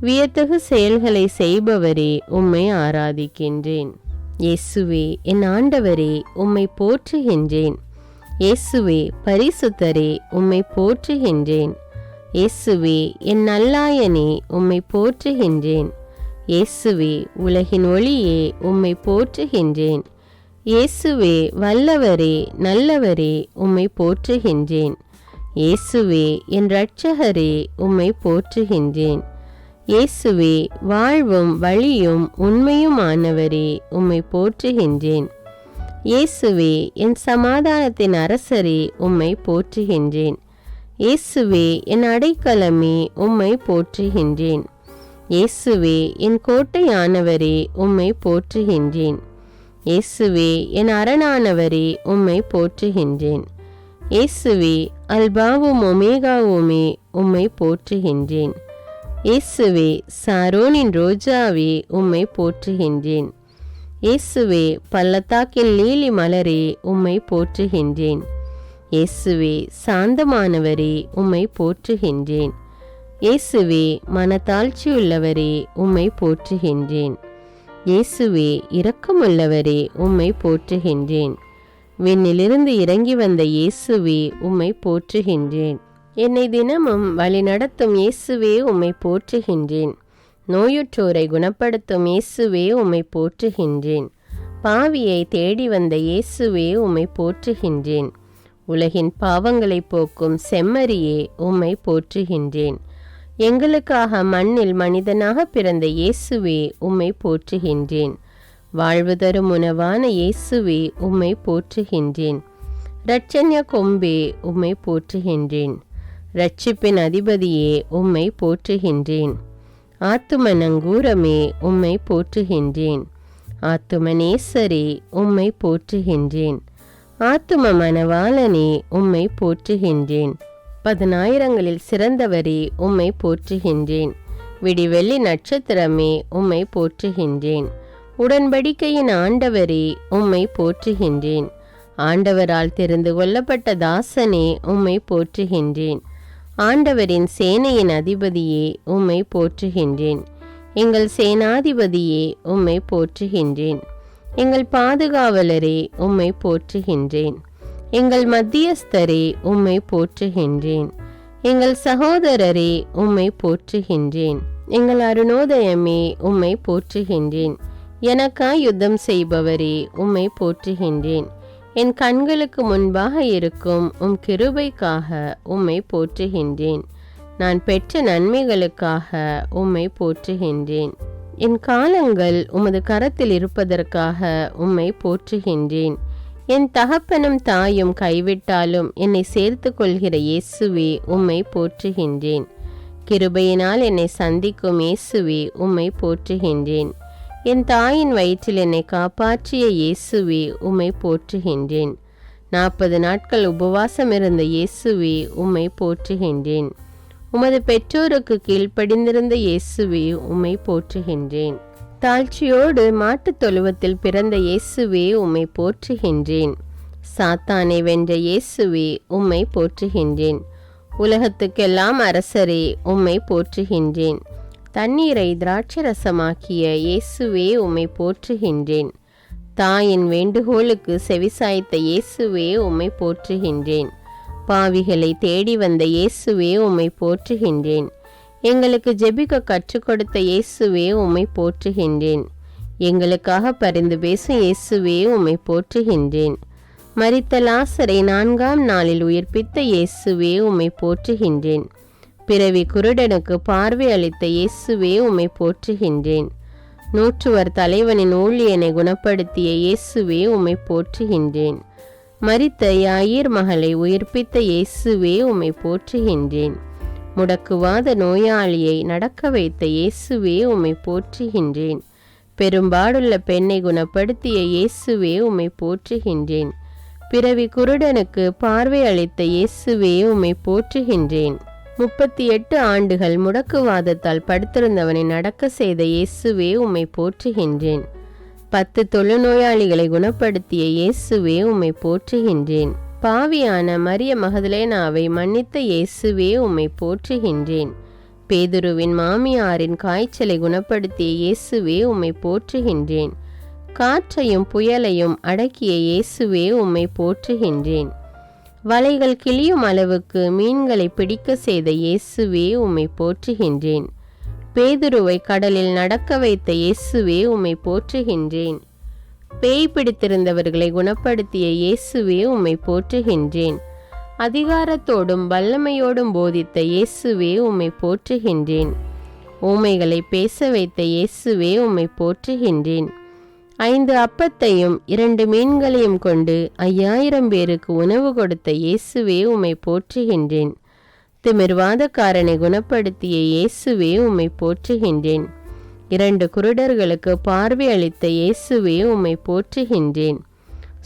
வியத்தகு செயல்களை செய்பவரே உம்மை ஆராதிக்கின்றேன். இயேசுவே என் ஆண்டவரே உம்மை போற்றுகின்றேன். இயேசுவே பரிசுத்தரே உம்மை போற்றுகின்றேன். இயேசுவே என் நல்லாயனே உம்மை போற்றுகின்றேன். இயேசுவே உலகின் ஒளியே உம்மை போற்றுகின்றேன். இயேசுவே வல்லவரே நல்லவரே உம்மை போற்றுகின்றேன். இயேசுவே என் இரட்சகரே உம்மை போற்றுகின்றேன். இயேசுவே வாழ்வும் வழியும் உண்மையுமானவரே உம்மை போற்றுகின்றேன். இயேசுவே என் சமாதானத்தின் அரசரே உம்மை போற்றுகின்றேன். இயேசுவே என் அடைக்கலமே உம்மை போற்றுகின்றேன். இயேசுவே என் கோட்டையானவரே உம்மை போற்றுகின்றேன். இயேசுவே என் அரணானவரே உம்மை போற்றுகின்றேன். இயேசுவே அல்பாவும் ஒமேகாவுமே உம்மை போற்றுகின்றேன். இயேசுவே சாரோனின் ரோஜாவே உம்மை போற்றுகின்றேன். இயேசுவே பள்ளத்தாக்கின் லீலி மலரே உம்மை போற்றுகின்றேன். இயேசுவே சாந்தமானவரே உம்மை போற்றுகின்றேன். இயேசுவே மனத்தாழ்ச்சியுள்ளவரே உம்மை போற்றுகின்றேன். இயேசுவே இரக்கமுள்ளவரே உம்மை போற்றுகின்றேன். விண்ணிலிருந்து இறங்கி வந்த இயேசுவே உம்மை போற்றுகின்றேன். என்னை தினமும் வழிநடத்தும் இயேசுவே உம்மை போற்றுகின்றேன். நோயுற்றோரை குணப்படுத்தும் இயேசுவே உம்மை போற்றுகின்றேன். பாவியை தேடி வந்த இயேசுவே உம்மை போற்றுகின்றேன். உலகின் பாவங்களை போக்கும் செம்மறியே உம்மை போற்றுகின்றேன். எங்களுக்காக மண்ணில் மனிதனாக பிறந்த இயேசுவே உம்மை போற்றுகின்றேன். வாழ்வு தரும் உணவான இயேசுவே உம்மை போற்றுகின்றேன். இரட்சண்ய கொம்பே உம்மை போற்றுகின்றேன். இரட்சிப்பின் அதிபதியே உம்மை போற்றுகின்றேன். ஆத்தும நங்கூரமே உம்மை போற்றுகின்றேன். ஆத்தும நேசரே உம்மை போற்றுகின்றேன். ஆத்தும மணவாளனே உம்மை போற்றுகின்றேன். 10,000ங்களில் சிறந்தவரே உம்மை போற்றுகின்றேன். விடிவெள்ளி நட்சத்திரமே உம்மை போற்றுகின்றேன். உடன்படிக்கையின் ஆண்டவரே உம்மை போற்றுகின்றேன். ஆண்டவரால் தெரிந்து கொள்ளப்பட்ட தாசனே உம்மை போற்றுகின்றேன். ஆண்டவரின் சேனையின் அதிபதியே உம்மை போற்றுகின்றேன். எங்கள் சேனாதிபதியே உம்மை போற்றுகின்றேன். எங்கள் பாதுகாவலரே உம்மை போற்றுகின்றேன். எங்கள் மத்தியஸ்தரே உம்மை போற்றுகின்றேன். எங்கள் சகோதரரே உம்மை போற்றுகின்றேன். எங்கள் அருணோதயமே உம்மை போற்றுகின்றேன். எனக்காய் யுத்தம் செய்பவரே உம்மை போற்றுகின்றேன். என் கண்களுக்கு முன்பாக இருக்கும் உம் கிருபைக்காக உம்மை போற்றுகின்றேன். நான் பெற்ற நன்மைகளுக்காக உம்மை போற்றுகின்றேன். என் காலங்கள் உமது கரத்தில் இருப்பதற்காக உம்மை போற்றுகின்றேன். என் தகப்பனும் தாயும் கைவிட்டாலும் என்னை சேர்த்து கொள்கிற இயேசுவே உம்மை போற்றுகின்றேன். கிருபையினால் என்னை சந்திக்கும் இயேசுவே உம்மை போற்றுகின்றேன். என் தாயின் வயிற்றில் என்னை காப்பாற்றிய இயேசுவே உம்மை போற்றுகின்றேன். 40 நாட்கள் உபவாசம் இருந்த இயேசுவே உம்மை போற்றுகின்றேன். உமது பெற்றோருக்கு கீழ்ப்படிந்திருந்த இயேசுவே உம்மை போற்றுகின்றேன். தாழ்ச்சியோடு மாட்டுத் தொழுவத்தில் பிறந்த இயேசுவே உம்மை போற்றுகின்றேன். சாத்தானை வென்ற இயேசுவே உம்மை போற்றுகின்றேன். உலகத்துக்கெல்லாம் அரசரே உம்மை போற்றுகின்றேன். தண்ணீரை திராட்சரசமாக்கிய இயேசுவே உம்மை போற்றுகின்றேன். தாயின் வேண்டுகோளுக்கு செவிசாய்த்த இயேசுவே உம்மை போற்றுகின்றேன். பாவிகளை தேடி வந்த இயேசுவே உம்மை போற்றுகின்றேன். எங்களுக்கு ஜெபிக்க கற்றுக் கொடுத்த இயேசுவே உம்மை போற்றுகின்றேன். எங்களுக்காக பரிந்து பேசும் இயேசுவே உம்மை போற்றுகின்றேன். மரித்த லாசரை 4ஆம் நாளில் உயிர்ப்பித்த இயேசுவே உம்மை போற்றுகின்றேன். பிறவி குருடனுக்கு பார்வை அளித்த இயேசுவே உம்மை போற்றுகின்றேன். 100 தலைவனின் ஊழியனை குணப்படுத்திய இயேசுவே உம்மை போற்றுகின்றேன். மரித்த யாயிர் மகளை உயிர்ப்பித்த இயேசுவே உம்மை போற்றுகின்றேன். முடக்குவாத நோயாளியை நடக்க வைத்த இயேசுவே உம்மை போற்றுகின்றேன். பெரும்பாடுள்ள பெண்ணை குணப்படுத்திய இயேசுவே உம்மை போற்றுகின்றேன். பிறவி குருடனுக்கு பார்வை அளித்த இயேசுவே உம்மை போற்றுகின்றேன். 38 ஆண்டுகள் முடக்குவாதத்தால் படுத்திருந்தவனை நடக்க செய்த இயேசுவே உம்மை போற்றுகின்றேன். 10 தொழுநோயாளிகளை குணப்படுத்திய இயேசுவே உம்மை போற்றுகின்றேன். பாவியான மரிய மகதலேனாவை மன்னித்த இயேசுவே உம்மை போற்றுகின்றேன். பேதுருவின் மாமியாரின் காய்ச்சலை குணப்படுத்திய இயேசுவே உம்மை போற்றுகின்றேன். காற்றையும் புயலையும் அடக்கிய இயேசுவே உம்மை போற்றுகின்றேன். வலைகள் கிளியும் அளவுக்கு மீன்களை பிடிக்க செய்த இயேசுவே உம்மை போற்றுகின்றேன். பேதுருவை கடலில் நடக்க வைத்த இயேசுவே உம்மை போற்றுகின்றேன். பேய் பிடித்திருந்தவர்களை குணப்படுத்திய இயேசுவே உம்மை போற்றுகின்றேன். அதிகாரத்தோடும் வல்லமையோடும் போதித்த இயேசுவே உம்மை போற்றுகின்றேன். ஊமைகளை பேச வைத்த இயேசுவே உம்மை போற்றுகின்றேன். 5 அப்பத்தையும் 2 மீன்களையும் கொண்டு 5000 பேருக்கு உணவு கொடுத்த இயேசுவே உம்மை போற்றுகின்றேன். திமிர்வாதக்காரனை குணப்படுத்திய இயேசுவே உம்மை போற்றுகின்றேன். 2 குருடர்களுக்கு பார்வை அளித்த இயேசுவே உம்மை போற்றுகின்றேன்.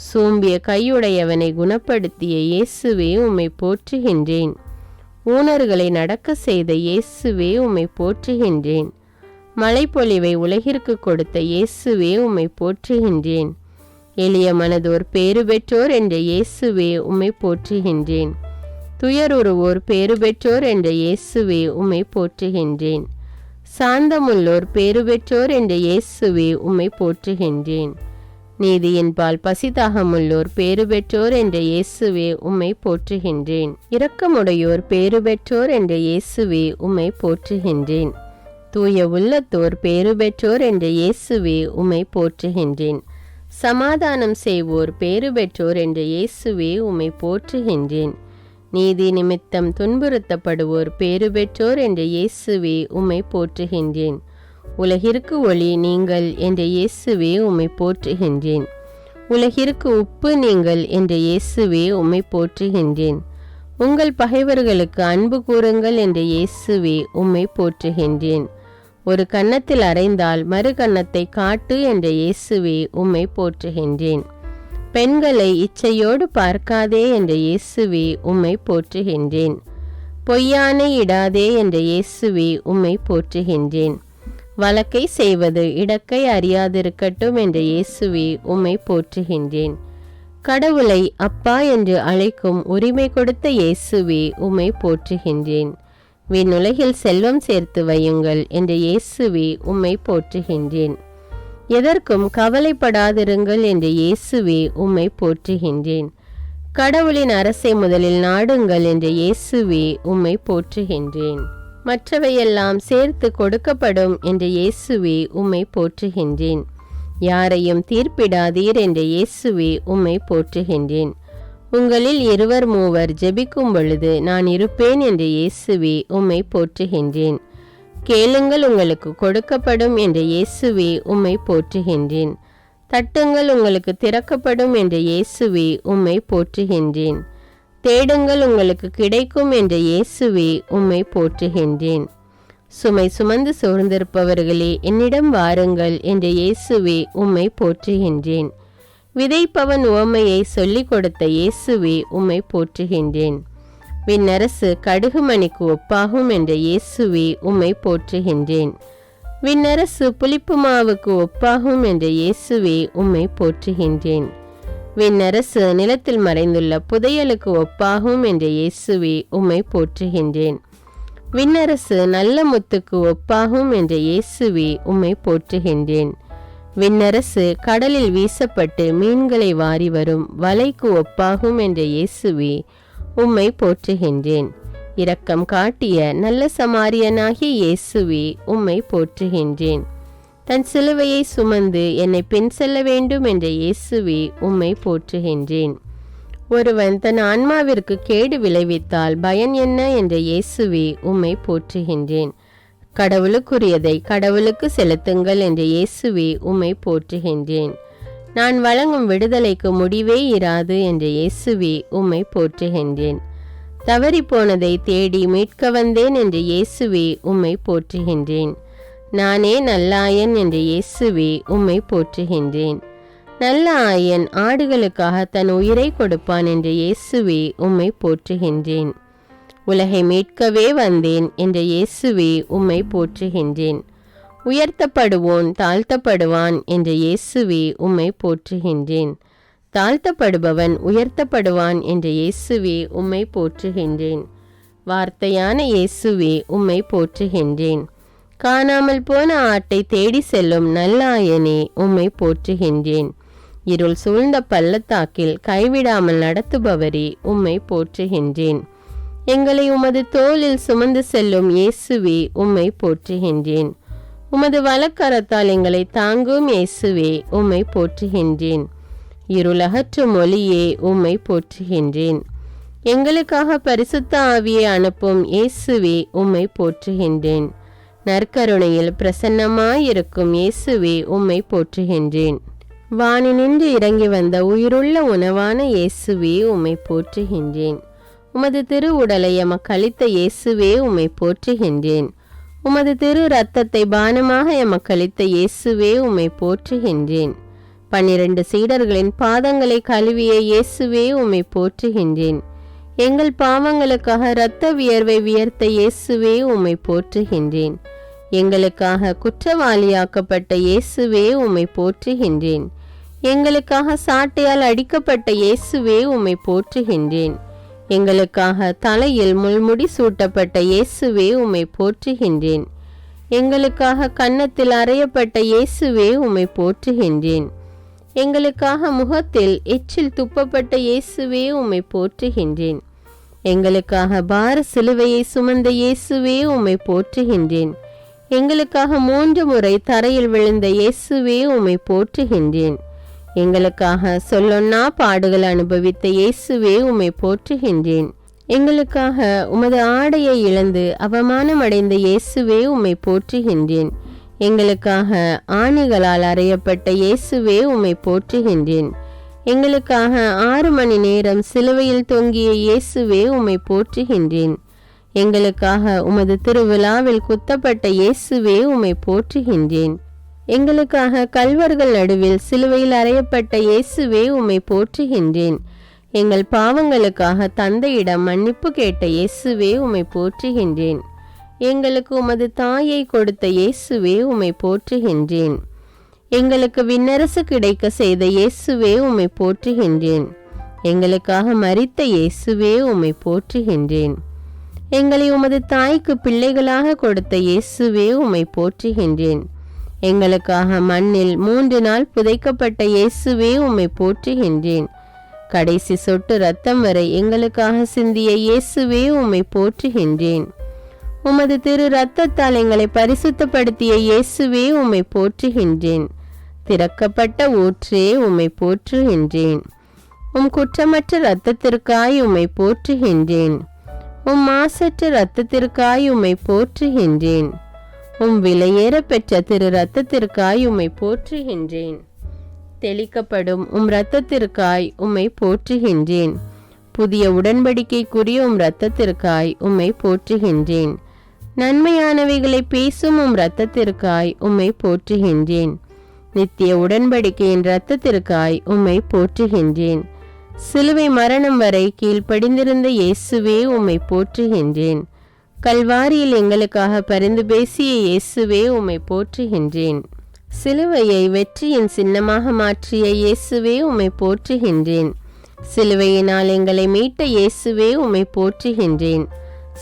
சூம்பிய கையுடையவனை குணப்படுத்திய இயேசுவே உம்மை போற்றுகின்றேன். ஊனர்களை நடக்க செய்த இயேசுவே உம்மை போற்றுகின்றேன். மழைப்பொழிவை உலகிற்கு கொடுத்த இயேசுவே உம்மை போற்றுகின்றேன். எளிய மனதோர் பேறு பெற்றோர் என்ற இயேசுவே உம்மை போற்றுகின்றேன். துயருருவோர் பேறு பெற்றோர் என்ற இயேசுவே உம்மை போற்றுகின்றேன். சாந்தமுள்ளோர் பேறு பெற்றோர் என்ற இயேசுவே உம்மை போற்றுகின்றேன். நீதியின்பால் பசிதாகமுள்ளோர் பேறு பெற்றோர் என்ற இயேசுவே உம்மை போற்றுகின்றேன். இரக்கமுடையோர் பேறு பெற்றோர் என்ற இயேசுவே உம்மை போற்றுகின்றேன். தூய உள்ளத்தோர் பேறு பெற்றோர் என்ற இயேசுவே உம்மை போற்றுகின்றேன். சமாதானம் செய்வோர் பேறு பெற்றோர் என்ற இயேசுவே உம்மை போற்றுகின்றேன். நீதி நிமித்தம் துன்புறுத்தப்படுவோர் பேறு பெற்றோர் என்ற இயேசுவே உம்மை போற்றுகின்றேன். உலகிற்கு ஒளி நீங்கள் என்ற இயேசுவே உம்மை போற்றுகின்றேன். உலகிற்கு உப்பு நீங்கள் என்ற இயேசுவே உம்மை போற்றுகின்றேன். உங்கள் பகைவர்களுக்கு அன்பு கூறுங்கள் என்ற இயேசுவே உம்மை போற்றுகின்றேன். ஒரு கன்னத்தில் அறைந்தால் மறு கன்னத்தை காட்டு என்ற இயேசுவே உம்மை போற்றுகின்றேன். பெண்களை இச்சையோடு பார்க்காதே என்ற இயேசுவே உம்மை போற்றுகின்றேன். பொய்யானை இடாதே என்ற இயேசுவே உம்மை போற்றுகின்றேன். வழக்கை செய்வது இடக்கை அறியாதிருக்கட்டும் என்ற இயேசுவே உம்மை போற்றுகின்றேன். கடவுளை அப்பா என்று அழைக்கும் உரிமை கொடுத்த இயேசுவே உம்மை போற்றுகின்றேன். விண்ணுலகில் செல்வம் சேர்த்து வையுங்கள் என்ற இயேசுவே உம்மை போற்றுகின்றேன். எதற்கும் கவலைப்படாதிருங்கள் என்ற இயேசுவே உம்மை போற்றுகின்றேன். கடவுளின் அரசை முதலில் நாடுங்கள் என்ற இயேசுவே உம்மை போற்றுகின்றேன். மற்றவையெல்லாம் சேர்த்து கொடுக்கப்படும் என்ற இயேசுவே உம்மை போற்றுகின்றேன். யாரையும் தீர்ப்பிடாதீர் என்ற இயேசுவே உம்மை போற்றுகின்றேன். உங்களில் 2-3 ஜெபிக்கும் பொழுது நான் இருப்பேன் என்ற இயேசுவே உம்மை போற்றுகின்றேன். கேளுங்கள் உங்களுக்கு கொடுக்கப்படும் என்ற இயேசுவே உம்மை போற்றுகின்றேன். தட்டுங்கள் உங்களுக்கு திறக்கப்படும் என்ற இயேசுவே உம்மை போற்றுகின்றேன். தேடுங்கள் உங்களுக்கு கிடைக்கும் என்ற இயேசுவே உம்மை போற்றுகின்றேன். சுமை சுமந்து சோர்ந்திருப்பவர்களே என்னிடம் வாருங்கள் என்ற இயேசுவே உம்மை போற்றுகின்றேன். விதைப்பவன் உவமையை சொல்லிக் கொடுத்த இயேசுவே உம்மை போற்றுகின்றேன். விண்ணரசு கடுகுமணிக்கு ஒப்பாகும் என்ற இயேசுவே உம்மை போற்றுகின்றேன். விண்ணரசு புளிப்பு மாவுக்கு ஒப்பாகும் என்ற இயேசுவே உம்மை போற்றுகின்றேன். விண்ணரசு நிலத்தில் மறைந்துள்ள புதையலுக்கு ஒப்பாகும் என்ற இயேசுவே உம்மை போற்றுகின்றேன். விண்ணரசு நல்ல முத்துக்கு ஒப்பாகும் என்ற இயேசுவே உம்மை போற்றுகின்றேன். விண்ணரசு கடலில் வீசப்பட்டு மீன்களை வாரி வரும் வலைக்கு ஒப்பாகும் என்ற இயேசுவே உம்மை போற்றுகின்றேன். இரக்கம் காட்டிய நல்ல சமாரியனாகிய இயேசுவே உம்மை போற்றுகின்றேன். தன் சிலுவையை சுமந்து என்னை பின் செல்ல வேண்டும் என்ற இயேசுவே உம்மை போற்றுகின்றேன். ஒருவன் தன் ஆன்மாவிற்கு கேடு விளைவித்தால் பயன் என்ன என்ற இயேசுவே உம்மை போற்றுகின்றேன். கடவுளுக்குரியதை கடவுளுக்கு செலுத்துங்கள் என்ற இயேசுவே உம்மை போற்றுகின்றேன். நான் வழங்கும் விடுதலைக்கு முடிவே இராது என்ற இயேசுவே உம்மை போற்றுகின்றேன். தவறிப்போனதை தேடி மீட்க வந்தேன் என்ற இயேசுவே உம்மை போற்றுகின்றேன். நானே நல்லாயன் என்ற இயேசுவே உம்மை போற்றுகின்றேன். நல்ல ஆயன் ஆடுகளுக்காக தன் உயிரை கொடுப்பான் என்ற இயேசுவே உம்மை போற்றுகின்றேன். உலகை மீட்கவே வந்தேன் என்ற இயேசுவே உம்மை போற்றுகின்றேன். உயர்த்தப்படுவோன் தாழ்த்தப்படுவான் என்ற இயேசுவே உம்மை போற்றுகின்றேன். தாழ்த்தப்படுபவன் உயர்த்தப்படுவான் என்ற இயேசுவே உம்மை போற்றுகின்றேன். வார்த்தையான இயேசுவே உம்மை போற்றுகின்றேன். காணாமல் போன ஆட்டை தேடி செல்லும் நல்லாயனே உம்மை போற்றுகின்றேன். இருள் சூழ்ந்த பள்ளத்தாக்கில் கைவிடாமல் நடத்துபவரே உம்மை போற்றுகின்றேன். எங்களை உமது தோளில் சுமந்து செல்லும் இயேசுவே உம்மை போற்றுகின்றேன். உமது வலக்கரத்தால் எங்களை தாங்கும் இயேசுவே உம்மை போற்றுகின்றேன். இருளகற்றும் ஒளியே உம்மை போற்றுகின்றேன். எங்களுக்காக பரிசுத்த ஆவியை அனுப்பும் இயேசுவே உம்மை போற்றுகின்றேன். நற்கருணையில் பிரசன்னமாயிருக்கும் இயேசுவே உம்மை போற்றுகின்றேன். வானினின்று இறங்கி வந்த உயிருள்ள உணவான இயேசுவே உம்மை போற்றுகின்றேன். உமது திரு உடலை எமக்களித்த இயேசுவே உம்மை போற்றுகின்றேன். உமது திரு இரத்தத்தை பானமாக எமக்களித்த இயேசுவே உம்மை போற்றுகின்றேன். 12 சீடர்களின் பாதங்களை கழுவிய இயேசுவே உம்மை போற்றுகின்றேன். எங்கள் பாவங்களுக்காக இரத்த வியர்வை வியர்த்த இயேசுவே உம்மை போற்றுகின்றேன். எங்களுக்காக குற்றவாளியாக்கப்பட்ட இயேசுவே உம்மை போற்றுகின்றேன். எங்களுக்காக சாட்டையால் அடிக்கப்பட்ட இயேசுவே உம்மை போற்றுகின்றேன். எங்களுக்காக தலையில் முள்முடி சூட்டப்பட்ட இயேசுவே உம்மை போற்றுகின்றேன். எங்களுக்காக கன்னத்தில் அறையப்பட்ட இயேசுவே உம்மை போற்றுகின்றேன். எங்களுக்காக முகத்தில் எச்சில் துப்பப்பட்ட இயேசுவே உம்மை போற்றுகின்றேன். எங்களுக்காக பார சிலுவையை சுமந்த இயேசுவே உம்மை போற்றுகின்றேன். எங்களுக்காக 3 முறை தரையில் விழுந்த இயேசுவே உம்மை போற்றுகின்றேன். எங்களுக்காக சொல்லொன்னா பாடுகள் அனுபவித்த இயேசுவே உம்மை போற்றுகின்றேன். எங்களுக்காக உமது ஆடையை இழந்து அவமானமடைந்த இயேசுவே உம்மை போற்றுகின்றேன். எங்களுக்காக ஆணிகளால் அறையப்பட்ட இயேசுவே உம்மை போற்றுகின்றேன். எங்களுக்காக 6 மணி நேரம் சிலுவையில் தொங்கிய இயேசுவே உம்மை போற்றுகின்றேன். எங்களுக்காக உமது திருவிழாவில் குத்தப்பட்ட இயேசுவே உம்மை போற்றுகின்றேன். எங்களுக்காக கல்வர்கள் நடுவில் சிலுவையில் அறையப்பட்ட இயேசுவே உம்மை போற்றுகின்றேன். எங்கள் பாவங்களுக்காக தந்தையிடம் மன்னிப்பு கேட்ட இயேசுவே உம்மை போற்றுகின்றேன். எங்களுக்கு உமது தாயை கொடுத்த இயேசுவே உம்மை போற்றுகின்றேன். எங்களுக்கு விண்ணரசு கிடைக்க செய்த இயேசுவே உம்மை போற்றுகின்றேன். எங்களுக்காக மரித்த இயேசுவே உம்மை போற்றுகின்றேன். எங்களை உமது தாய்க்கு பிள்ளைகளாக கொடுத்த இயேசுவே உம்மை போற்றுகின்றேன். எங்களுக்காக மண்ணில் 3 நாள் புதைக்கப்பட்ட இயேசுவே உம்மை போற்றுகின்றேன். கடைசி சொட்டு இரத்தம் வரை எங்களுக்காக சிந்திய இயேசுவே உம்மை போற்றுகின்றேன். உமது திரு இரத்தத்தால் எங்களை பரிசுத்தப்படுத்திய இயேசுவே உம்மை போற்றுகின்றேன். திறக்கப்பட்ட ஊற்றே உம்மை போற்றுகின்றேன். உம் குற்றமற்ற இரத்தத்திற்காய் உம்மை போற்றுகின்றேன். உம் மாசற்ற இரத்தத்திற்காய் உம்மை போற்றுகின்றேன். உம் விலையேற பெற்ற திரு இரத்தத்திற்காய் உம்மை போற்றுகின்றேன். தெளிக்கப்படும் உம் இரத்தத்திற்காய் உம்மை போற்றுகின்றேன். புதிய உடன்படிக்கைக்குரிய உம் இரத்தத்திற்காய் உம்மை போற்றுகின்றேன். நன்மையானவைகளை பேசும் உம் இரத்தத்திற்காய் உம்மை போற்றுகின்றேன். நித்திய உடன்படிக்கையின் இரத்தத்திற்காய் உம்மை போற்றுகின்றேன். சிலுவை மரணம் வரை கீழ்ப்படிந்திருந்த இயேசுவே உம்மை போற்றுகின்றேன். கல்வாரியில் எங்களுக்காக பரிந்து பேசிய இயேசுவே உம்மை போற்றுகின்றேன். சிலுவையை வெற்றியின் சின்னமாக மாற்றிய இயேசுவே உம்மை போற்றுகின்றேன். சிலுவையினால் எங்களை மீட்ட இயேசுவே உம்மை போற்றுகின்றேன்.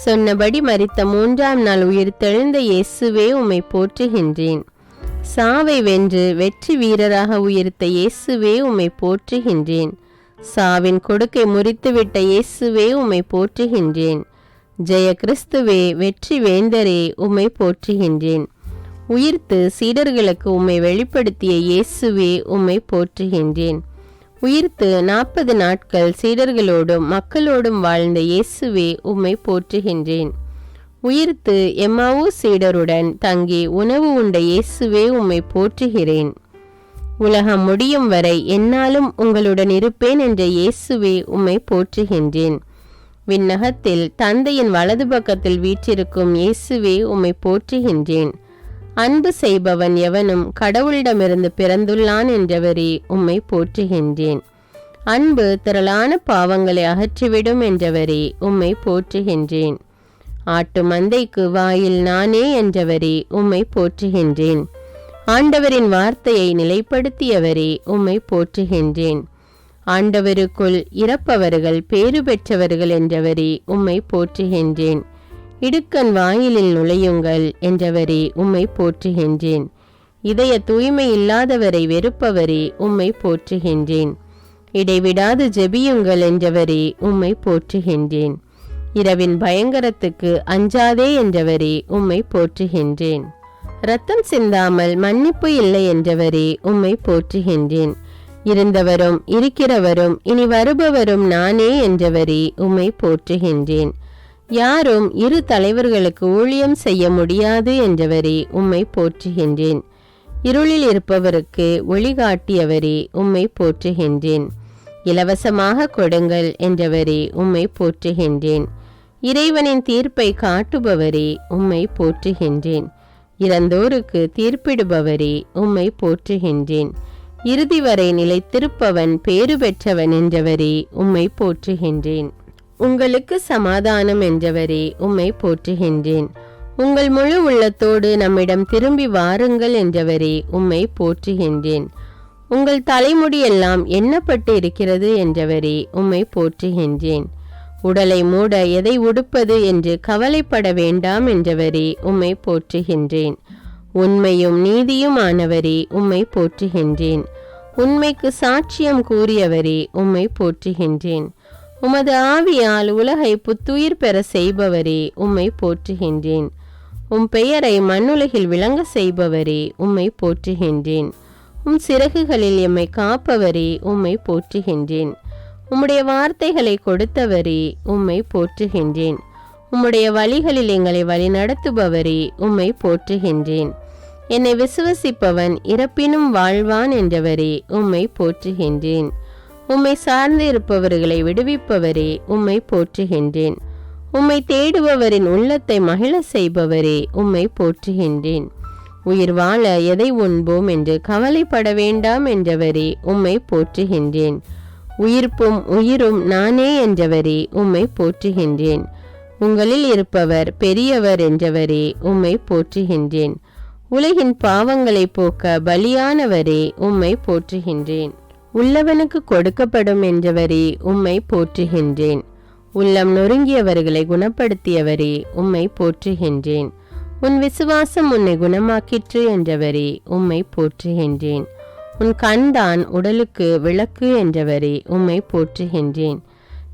சொன்னபடி மரித்த 3ஆம் நாள் உயிர்த்தெழுந்த இயேசுவே உம்மை போற்றுகின்றேன். சாவை வென்று வெற்றி வீரராக உயிர்த்த இயேசுவே உம்மை போற்றுகின்றேன். சாவின் கொடுக்கை முறித்துவிட்ட இயேசுவே உம்மை போற்றுகின்றேன். ஜெய கிறிஸ்துவே, வெற்றி வேந்தரே, உம்மை போற்றுகின்றேன். உயிர்த்து சீடர்களுக்கு உம்மை வெளிப்படுத்திய இயேசுவே உம்மை போற்றுகின்றேன். உயிர்த்து 40 நாட்கள் சீடர்களோடும் மக்களோடும் வாழ்ந்த இயேசுவே உம்மை போற்றுகின்றேன். உயிர்த்து எம்மாவூ சீடருடன் தங்கி உணவு உண்ட இயேசுவே உம்மை போற்றுகிறேன். உலகம் முடியும் வரை என்னாலும் உங்களுடன் இருப்பேன் என்ற இயேசுவே உம்மை போற்றுகின்றேன். விண்ணகத்தில் தந்தையின் வலது பக்கத்தில் வீற்றிருக்கும் இயேசுவே உம்மை போற்றுகின்றேன். அன்பு செய்பவன் எவனும் கடவுளிடமிருந்து பிறந்துள்ளான் என்றவரே உம்மை போற்றுகின்றேன். அன்பு திரளான பாவங்களை அகற்றிவிடும் என்றவரே உம்மை போற்றுகின்றேன். ஆட்டு மந்தைக்கு வாயில் நானே என்றவரே உம்மை போற்றுகின்றேன். ஆண்டவரின் வார்த்தையை நிலைப்படுத்தியவரே உம்மை போற்றுகின்றேன். ஆண்டவருக்குள் இறப்பவர்கள் பேறு பெற்றவர்கள் என்றவரே உம்மை போற்றுகின்றேன். இடுக்கண் வாயிலில் நுழையுங்கள் என்றவரே உம்மை போற்றுகின்றேன். இதய தூய்மை இல்லாதவரை வெறுப்பவரே உம்மை போற்றுகின்றேன். இடைவிடாது ஜெபியுங்கள் என்றவரே உம்மை போற்றுகின்றேன். இரவின் பயங்கரத்துக்கு அஞ்சாதே என்றவரே உம்மை போற்றுகின்றேன். இரத்தம் சிந்தாமல் மன்னிப்பு இல்லை என்றவரே உம்மை போற்றுகின்றேன். இருந்தவரும் இருக்கிறவரும் இனி வருபவரும் நானே என்றவரே உம்மை போற்றுகின்றேன். யாரும் 2 தலைவர்களுக்கு ஊழியம் செய்ய முடியாது என்றவரே உம்மை போற்றுகின்றேன். இருளில் இருப்பவருக்கு ஒளிகாட்டியவரே உம்மை போற்றுகின்றேன். இலவசமாக கொடுங்கள் என்றவரே உம்மை போற்றுகின்றேன். இறைவனின் தீர்ப்பை காட்டுபவரே உம்மை போற்றுகின்றேன். இறந்தோருக்கு தீர்ப்பிடுபவரே உம்மை போற்றுகின்றேன். இறுதி வரை நிலைத்திருப்பவன் பேறு பெற்றவன் என்றவரே உம்மை போற்றுகின்றேன். உங்களுக்கு சமாதானம் என்றவரே உம்மை போற்றுகின்றேன். உங்கள் முழு உள்ளத்தோடு நம்மிடம் திரும்பி வாருங்கள் என்றவரே உம்மை போற்றுகின்றேன். உங்கள் தலைமுடியெல்லாம் எண்ணப்பட்டு இருக்கிறது என்றவரே உம்மை போற்றுகின்றேன். உடலை மூட எதை உடுப்பது என்று கவலைப்பட வேண்டாம் என்றவரே உம்மை போற்றுகின்றேன். உண்மையும் நீதியும் ஆனவரே உம்மை போற்றுகின்றேன். உண்மைக்கு சாட்சியம் கூறியவரே உம்மை போற்றுகின்றேன். உமது ஆவியால் உலகை புத்துயிர் பெற செய்பவரே உம்மை போற்றுகின்றேன். உம் பெயரை மண்ணுலகில் விளங்க செய்பவரே உம்மை போற்றுகின்றேன். சிறகுகளில் எம்மை காப்பவரே உம்மை போற்றுகின்றேன். உம்முடைய வார்த்தைகளை கொடுத்தவரே உம்மை போற்றுகின்றேன். உம்முடைய வழிகளில் எங்களை வழிநடத்துபவரே உம்மை போற்றுகின்றேன். என்னை விசுவசிப்பவன் இறப்பினும் வாழ்வான் என்றவரே உம்மை போற்றுகின்றேன். உம்மை சார்ந்து இருப்பவர்களை விடுவிப்பவரே உம்மை போற்றுகின்றேன். உம்மை தேடுபவரின் உள்ளத்தை மகிழ செய்பவரே உம்மை போற்றுகின்றேன். உயிர் வாழ எதை உண்போம் என்று கவலைப்பட வேண்டாம் என்றவரே உம்மை போற்றுகின்றேன். உயிர்ப்பும் உயிரும் நானே என்றவரே உம்மை போற்றுகின்றேன். உங்களில் இருப்பவர் பெரியவர் என்றவரே உம்மை போற்றுகின்றேன். உலகின் பாவங்களை போக்க பலியானவரே உம்மை போற்றுகின்றேன். உள்ளவனுக்கு கொடுக்கப்படும் என்றவரே உம்மை போற்றுகின்றேன். உள்ளம் நொறுங்கியவர்களை குணப்படுத்தியவரே உம்மை போற்றுகின்றேன். உன் விசுவாசம் உன்னை குணமாக்கிற்று என்றவரே உம்மை போற்றுகின்றேன். உன் கண்தான் உடலுக்கு விளக்கு என்றவரே உம்மை போற்றுகின்றேன்.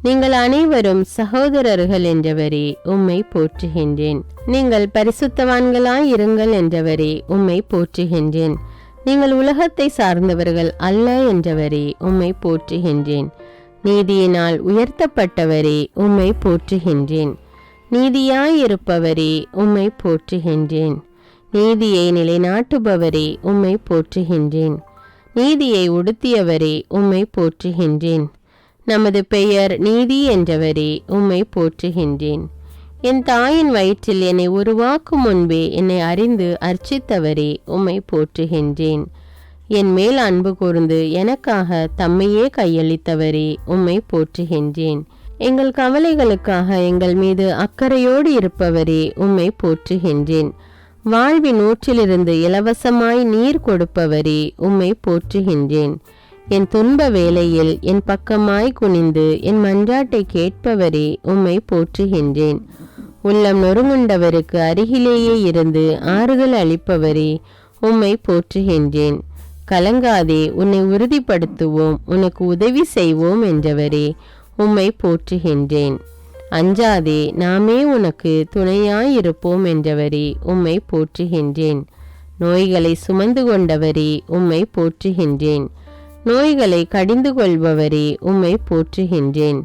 நீங்கள் அனைவரும் சகோதரர்கள் என்றவரே உம்மை போற்றுகின்றேன். நீங்கள் பரிசுத்தவான்களாய் இருங்கள் என்றவரே உம்மை போற்றுகின்றேன். நீங்கள் உலகத்தை சார்ந்தவர்கள் அல்ல என்றவரே உம்மை போற்றுகின்றேன். நீதியினால் உயர்த்தப்பட்டவரே உம்மை போற்றுகின்றேன். நீதியாயிருப்பவரே உம்மை போற்றுகின்றேன். நீதியை நிலைநாட்டுபவரே உம்மை போற்றுகின்றேன். நீதியை உடுத்தியவரே உம்மை போற்றுகின்றேன். நமது பெயர் நீதி என்றவரே உம்மை போற்றுகின்றேன். என் தாயின் வயிற்றில் என்னை உருவாக்கும் முன்பே என்னை அறிந்து அர்ச்சித்தவரே உம்மை போற்றுகின்றேன். என் மேல் அன்பு கூர்ந்து எனக்காக தம்மையே கையளித்தவரே உம்மை போற்றுகின்றேன். எங்கள் கவலைகளுக்காக எங்கள் மீது அக்கறையோடு இருப்பவரே உம்மை போற்றுகின்றேன். வாழ்வின் ஊற்றிலிருந்து இலவசமாய் நீர் கொடுப்பவரே உம்மை போற்றுகின்றேன். என் துன்ப வேளையில் என் பக்கமாய் குனிந்து என் மன்றாட்டை கேட்பவரே உம்மை போற்றுகின்றேன். உள்ளம் நொறுங்குண்டவருக்கு அருகிலேயே இருந்து ஆறுதல் அளிப்பவரே உம்மை போற்றுகின்றேன். கலங்காதே, உன்னை உறுதிப்படுத்துவோம், உனக்கு உதவி செய்வோம் என்றவரே உம்மை போற்றுகின்றேன். அஞ்சாதே, நாமே உனக்கு துணையாயிருப்போம் என்றவரே உம்மை போற்றுகின்றேன். நோய்களை சுமந்து கொண்டவரே உம்மை போற்றுகின்றேன். நோய்களை கடிந்து கொள்பவரே உம்மை போற்றுகின்றேன்.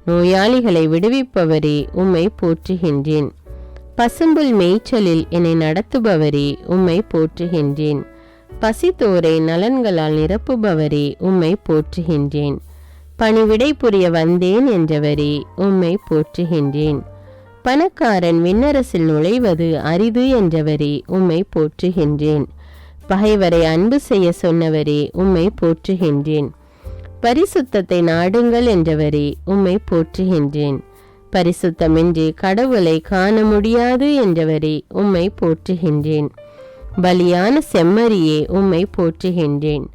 நோயாளிகளை விடுவிப்பவரே உம்மை போற்றுகின்றேன். பசும்புல் மேய்ச்சலில் என்னை நடத்துபவரே உம்மை போற்றுகின்றேன். பசித்தோரை நலன்களால் நிரப்புபவரே உம்மை போற்றுகின்றேன். பணிவிடை புரிய வந்தேன் என்றவரே உம்மை போற்றுகின்றேன். பணக்காரன் விண்ணரசில் நுழைவது அரிது என்றவரே உம்மை போற்றுகின்றேன். பகைவரை அன்பு செய்ய சொன்னவரே உம்மை போற்றுகின்றேன். பரிசுத்தத்தை நாடுங்கள் என்றவரே உம்மை போற்றுகின்றேன். பரிசுத்தமின்றி கடவுளை காண முடியாது என்றவரே உம்மை போற்றுகின்றேன். பலியான செம்மறியே உம்மை போற்றுகின்றேன்.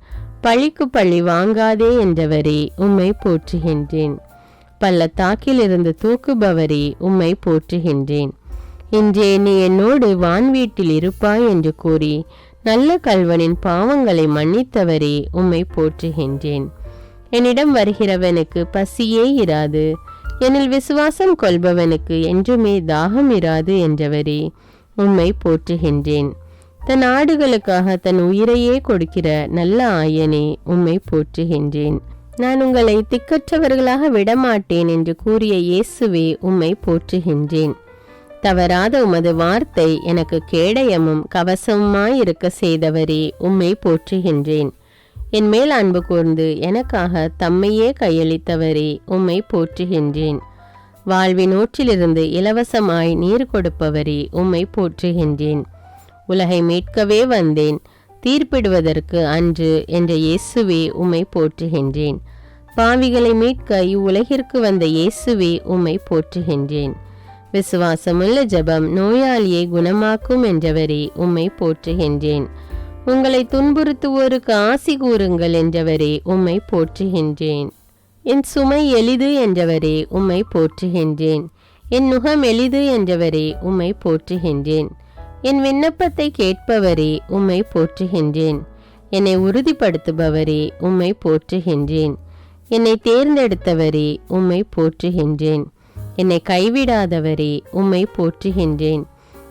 பழிக்கு பழி வாங்காதே என்றவரே உம்மை போற்றுகின்றேன். பள்ளத்தாக்கிலிருந்து தூக்குபவரே உம்மை போற்றுகின்றேன். இன்றே நீ என்னோடு வான்வீட்டில் இருப்பாய் என்று கூறி நல்ல கல்வனின் பாவங்களை மன்னித்தவரே உம்மை போற்றுகின்றேன். என்னிடம் வருகிறவனுக்கு பசியே இராது, என்னில் விசுவாசம் கொள்பவனுக்கு என்றுமே தாகம் இராது என்றவரே உம்மை போற்றுகின்றேன். தன் ஆடுகளுக்காக தன் உயிரையே கொடுக்கிற நல்ல ஆயனே உம்மை போற்றுகின்றேன். நான் உங்களை திக்கற்றவர்களாக விடமாட்டேன் என்று கூறிய இயேசுவே உம்மை போற்றுகின்றேன். தவறாத உமது வார்த்தை எனக்கு கேடயமும் கவசமுமாயிருக்க செய்தவரே உம்மை போற்றுகின்றேன். என் மேல் அன்பு கூர்ந்து எனக்காக தம்மையே கையளித்தவரே உம்மை போற்றுகின்றேன். வாழ்வின் ஊற்றிலிருந்து இலவசமாய் நீர் கொடுப்பவரே உம்மை போற்றுகின்றேன். உலகை மீட்கவே வந்தேன், தீர்ப்பிடுவதற்கு அன்று என்ற இயேசுவே உம்மை போற்றுகின்றேன். பாவிகளை மீட்க இவ்வுலகிற்கு வந்த இயேசுவே உம்மை போற்றுகின்றேன். விசுவாசமுள்ள ஜெபம் நோயாளியை குணமாக்கும் என்றவரே உம்மை போற்றுகின்றேன். உங்களை துன்புறுத்துவோருக்கு ஆசி கூறுங்கள் என்றவரே உம்மை போற்றுகின்றேன். என் சுமை எளிது என்றவரே உம்மை போற்றுகின்றேன். என் நுகம் எளிது என்றவரே உம்மை போற்றுகின்றேன். என் விண்ணப்பத்தை கேட்பவரே உம்மை போற்றுகின்றேன். என்னை உறுதிப்படுத்துபவரே உம்மை போற்றுகின்றேன். என்னை தேர்ந்தெடுத்தவரே உம்மை போற்றுகின்றேன். என்னை கைவிடாதவரே உம்மை போற்றுகின்றேன்.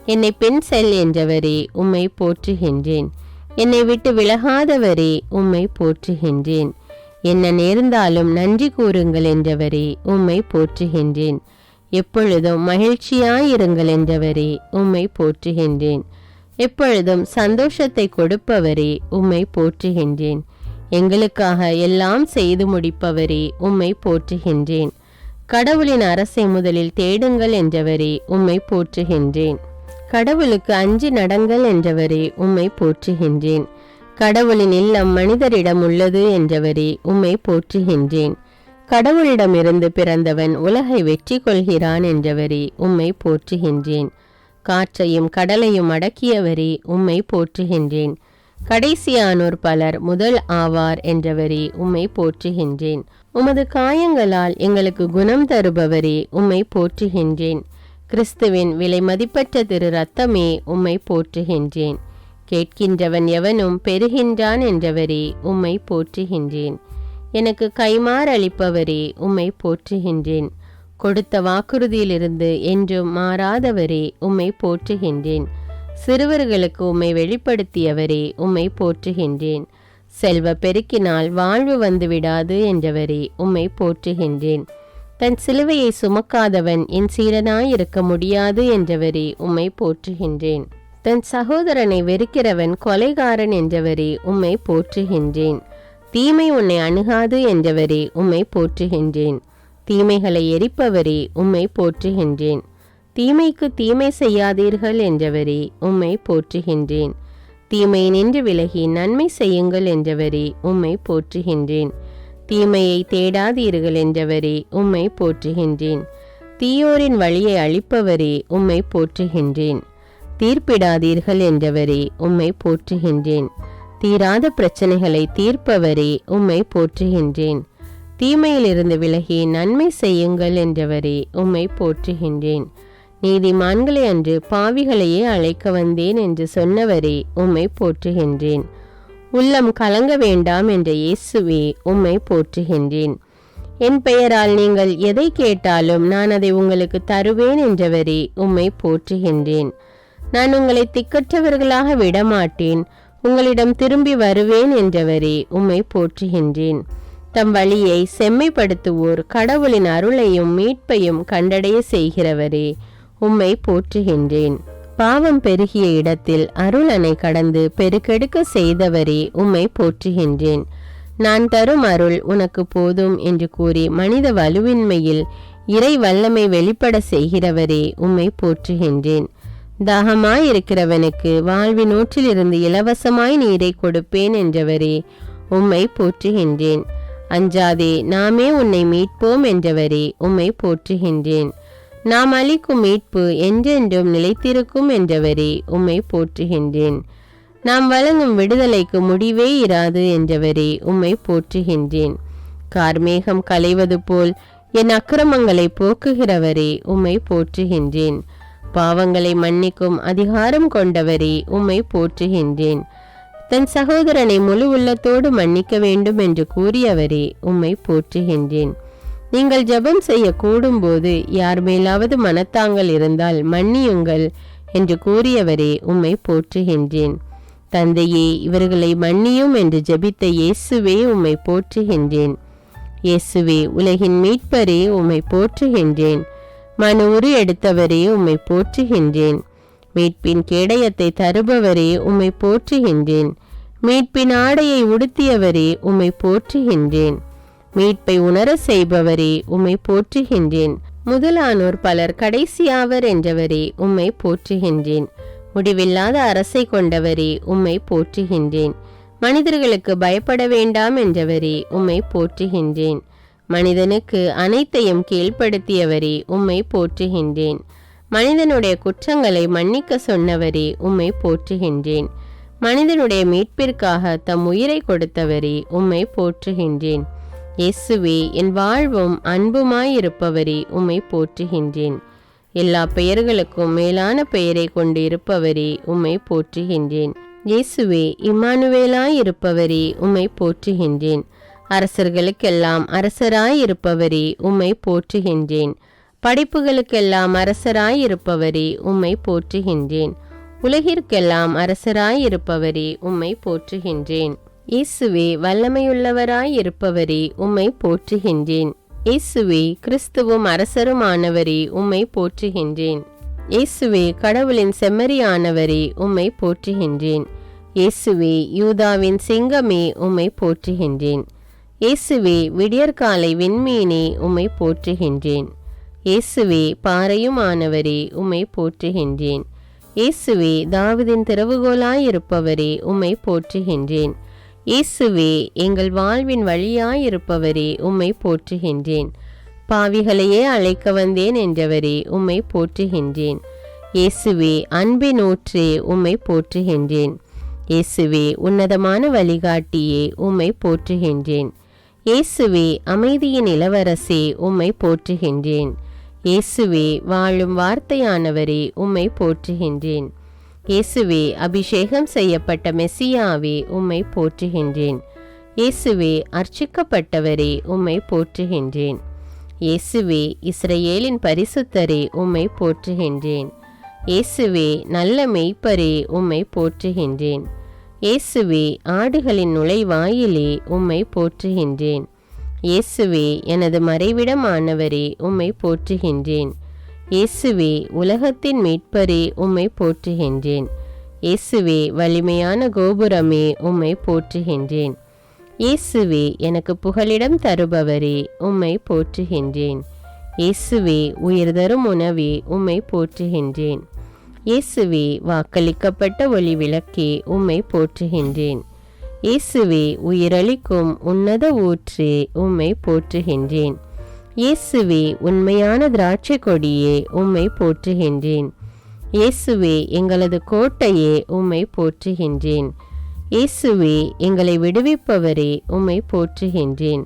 என்னை பெண் செல் என்றவரே உம்மை போற்றுகின்றேன். என்னை விட்டு விலகாதவரே உம்மை போற்றுகின்றேன். என்ன நேர்ந்தாலும் நன்றி கூறுங்கள் என்றவரே உம்மை போற்றுகின்றேன். எப்பொழுதும் மகிழ்ச்சியாயிருங்கள் என்றவரே உம்மை போற்றுகின்றேன். எப்பொழுதும் சந்தோஷத்தை கொடுப்பவரே உம்மை போற்றுகின்றேன். எங்களுக்காக எல்லாம் செய்து முடிப்பவரே உம்மை போற்றுகின்றேன். கடவுளின் அரசை முதலில் தேடுங்கள் என்றவரே உம்மை போற்றுகின்றேன். கடவுளுக்கு அஞ்சி நடங்கள் என்றவரே உம்மை போற்றுகின்றேன். கடவுளின் இல்லம் மனிதரிடம் உள்ளது என்றவரே உம்மை போற்றுகின்றேன். கடவுளிடமிருந்து பிறந்தவன் உலகை வெற்றி கொள்கிறான் என்றவரே உம்மை போற்றுகின்றேன். காற்றையும் கடலையும் அடக்கியவரே உம்மை போற்றுகின்றேன். கடைசியானோர் பலர் முதல் ஆவார் என்றவரே உம்மை போற்றுகின்றேன். உமது காயங்களால் எங்களுக்கு குணம் தருபவரே உம்மை போற்றுகின்றேன். கிறிஸ்துவின் விலை மதிப்பற்ற திரு ரத்தமே உம்மை போற்றுகின்றேன். கேட்கின்றவன் எவனும் பெறுகின்றான் என்றவரே உம்மை போற்றுகின்றேன். எனக்கு கைமாறளிப்பவரே உம்மை போற்றுகின்றேன். கொடுத்த வாக்குறுதியிலிருந்து என்றும் மாறாதவரே உம்மை போற்றுகின்றேன். சிறுவர்களுக்கு உம்மை வெளிப்படுத்தியவரே உம்மை போற்றுகின்றேன். செல்வ பெருக்கினால் வாழ்வு வந்துவிடாது என்றவரே உம்மை போற்றுகின்றேன். தன் சிலுவையை சுமக்காதவன் என் சீடனாயிருக்க முடியாது என்றவரே உம்மை போற்றுகின்றேன். தன் சகோதரனை வெறுக்கிறவன் கொலைகாரன் என்றவரே உம்மை போற்றுகின்றேன். தீமை உன்னை அணுகாது என்றவரே உம்மை போற்றுகின்றேன். தீமைகளை எரிப்பவரே உம்மை போற்றுகின்றேன். தீமைக்கு தீமை செய்யாதீர்கள் என்றவரே உம்மை போற்றுகின்றேன். தீமை நின்று விலகி நன்மை செய்யுங்கள் என்றவரே உம்மை போற்றுகின்றேன். தீமையை தேடாதீர்கள் என்றவரே உம்மை போற்றுகின்றேன். தீயோரின் வழியை அழிப்பவரே உம்மை போற்றுகின்றேன். தீர்ப்பிடாதீர்கள் என்றவரே உம்மை போற்றுகின்றேன். தீராத பிரச்சனைகளை தீர்ப்பவரே உம்மை போற்றுகின்றேன். தீமையிலிருந்து விலகி நன்மை செய்யுங்கள் என்றவரே உம்மை போற்றுகின்றேன். நீதிமான்களை அன்று பாவிகளையே அழைக்க வந்தேன் என்று சொன்னவரே உம்மை போற்றுகின்றேன். உள்ளம் கலங்க வேண்டாம் என்ற இயேசுவே உம்மை போற்றுகின்றேன். என் பெயரால் நீங்கள் எதை கேட்டாலும் நான் அதை உங்களுக்கு தருவேன் என்றவரே உம்மை போற்றுகின்றேன். நான் உங்களை திக்கற்றவர்களாக விடமாட்டேன், உங்களிடம் திரும்பி வருவேன் என்றவரே உம்மை போற்றுகின்றேன். தம் வழியை செம்மைப்படுத்துவோர் கடவுளின் அருளையும் மீட்பையும் கண்டடைய செய்கிறவரே உம்மை போற்றுகின்றேன். பாவம் பெருகிய இடத்தில் அருள் அணை கடந்து பெருக்கெடுக்க செய்தவரே உம்மை போற்றுகின்றேன். நான் தரும் அருள் உனக்கு போதும் என்று கூறி மனித வலுவின்மையில் இறை வல்லமை வெளிப்பட செய்கிறவரே உம்மை போற்றுகின்றேன். தாகமாயிருக்கிறவனுக்கு வாழ்வின் ஊற்றிலிருந்து இலவசமாய் நீரை கொடுப்பேன் என்றவரே உம்மை போற்றுகின்றேன். அஞ்சாதே, நாமே உன்னை மீட்போம் என்றவரே உம்மை போற்றுகின்றேன். நாம் அளிக்கும் மீட்பு என்றென்றும் நிலைத்திருக்கும் என்றவரே உம்மை போற்றுகின்றேன். நாம் வழங்கும் விடுதலைக்கு முடிவே இராது என்றவரே உம்மை போற்றுகின்றேன். கார்மேகம் களைவது போல் என் அக்கிரமங்களை போக்குகிறவரே உம்மை போற்றுகின்றேன். பாவங்களை மன்னிக்கும் அதிகாரம் கொண்டவரே உம்மை போற்றுகின்றேன். தன் சகோதரனை முழு உள்ளத்தோடு மன்னிக்க வேண்டும் என்று கூறியவரே உம்மை போற்றுகின்றேன். நீங்கள் ஜெபம் செய்ய கூடும்போது யார் மேலாவது மனத்தாங்கள் இருந்தால் மன்னியுங்கள் என்று கூறியவரே உம்மை போற்றுகின்றேன். தந்தையே, இவர்களை மன்னியும் என்று ஜெபித்த இயேசுவே உம்மை போற்றுகின்றேன். இயேசுவே, உலகின் மீட்பரே உம்மை போற்றுகின்றேன். மனு உரு எடுத்தவரே உம்மை போற்றுகின்றேன். மீட்பின் கேடயத்தை தருபவரே உம்மை போற்றுகின்றேன். மீட்பின் ஆடையை உடுத்தியவரே உம்மை போற்றுகின்றேன். மீட்பை உணர செய்பவரே உம்மை போற்றுகின்றேன். முதலானோர் பலர் கடைசியாவர் என்றவரே உம்மை போற்றுகின்றேன். முடிவில்லாத அரசை கொண்டவரே உம்மை போற்றுகின்றேன். மனிதர்களுக்கு பயப்பட வேண்டாம் என்றவரே உம்மை போற்றுகின்றேன். மனிதனுக்கு அனைத்தையும் கீழ்ப்படுத்தியவரே உம்மை போற்றுகின்றேன். மனிதனுடைய குற்றங்களை மன்னிக்க சொன்னவரே உம்மை போற்றுகின்றேன். மனிதனுடைய மீட்பிற்காக தம் உயிரை கொடுத்தவரே உம்மை போற்றுகின்றேன். இயேசுவே, என் வாழ்வும் அன்புமாயிருப்பவரே உம்மை போற்றுகின்றேன். எல்லா பெயர்களுக்கும் மேலான பெயரை கொண்டு இருப்பவரே உம்மை போற்றுகின்றேன். இயேசுவே, இம்மானுவேலாயிருப்பவரே உம்மை போற்றுகின்றேன். அரசர்களுக்கெல்லாம் அரசராயிருப்பவரே உம்மை போற்றுகின்றேன். படைப்புகளுக்கெல்லாம் அரசராயிருப்பவரே உம்மை போற்றுகின்றேன். உலகிற்கெல்லாம் அரசராயிருப்பவரே, உம்மை போற்றுகின்றேன். இயேசுவே, வல்லமையுள்ளவராயிருப்பவரே, உம்மை போற்றுகின்றேன். இயேசுவே, கிறிஸ்துவும் அரசருமானவரே, உம்மை போற்றுகின்றேன். இயேசுவே, கடவுளின் செம்மறியானவரே, உம்மை போற்றுகின்றேன். இயேசுவே, யூதாவின் சிங்கமே, உம்மை போற்றுகின்றேன். இயேசுவே, விடியற்காலை விண்மீனே, உம்மை போற்றுகின்றேன். இயேசுவே, பாறையுமானவரே, உம்மை போற்றுகின்றேன். இயேசுவே, தாவீதின் திறவுகோலாயிருப்பவரே, உம்மை போற்றுகின்றேன். இயேசுவே, எங்கள் வாழ்வின் வழியாயிருப்பவரே, உம்மை போற்றுகின்றேன். பாவிகளையே அழைக்க வந்தேன் என்றவரே, உம்மை போற்றுகின்றேன். இயேசுவே, அன்பின் ஊற்றே, உம்மை போற்றுகின்றேன். இயேசுவே, உன்னதமான வழிகாட்டியே, உம்மை போற்றுகின்றேன். இயேசுவே, அமைதியின் இளவரசே, உம்மை போற்றுகின்றேன். இயேசுவே, வாழும் வார்த்தையானவரே, உம்மை போற்றுகின்றேன். இயேசுவே, அபிஷேகம் செய்யப்பட்ட மெசியாவே, உம்மை போற்றுகின்றேன். இயேசுவே, அர்ச்சிக்கப்பட்டவரே, உம்மை போற்றுகின்றேன். இயேசுவே, இஸ்ரவேலின் பரிசுத்தரே, உம்மை போற்றுகின்றேன். இயேசுவே, நல்ல மெய்ப்பரே, உம்மை போற்றுகின்றேன். இயேசுவே, ஆடுகளின் நுழைவாயிலே, உம்மை போற்றுகின்றேன். இயேசுவே, எனது மறைவிடமானவரே, உம்மை போற்றுகின்றேன். இயேசுவே, உலகத்தின் மீட்பரே, உம்மை போற்றுகின்றேன். இயேசுவே, வலிமையான கோபுரமே, உம்மை போற்றுகின்றேன். இயேசுவே, எனக்கு புகலிடம் தருபவரே, உம்மை போற்றுகின்றேன். இயேசுவே, உயிர் தரும் உணவே, உம்மை போற்றுகின்றேன். இயேசுவே, வாக்களிக்கப்பட்ட ஒளி விளக்கே, உம்மை போற்றுகின்றேன். இயேசுவே, உயிரளிக்கும் உன்னத ஊற்றே, உம்மை போற்றுகின்றேன். இயேசுவே, உண்மையான திராட்சை கொடியே, உம்மை போற்றுகின்றேன். இயேசுவே, எங்களது கோட்டையே, உம்மை போற்றுகின்றேன். இயேசுவே, எங்களை விடுவிப்பவரே, உம்மை போற்றுகின்றேன்.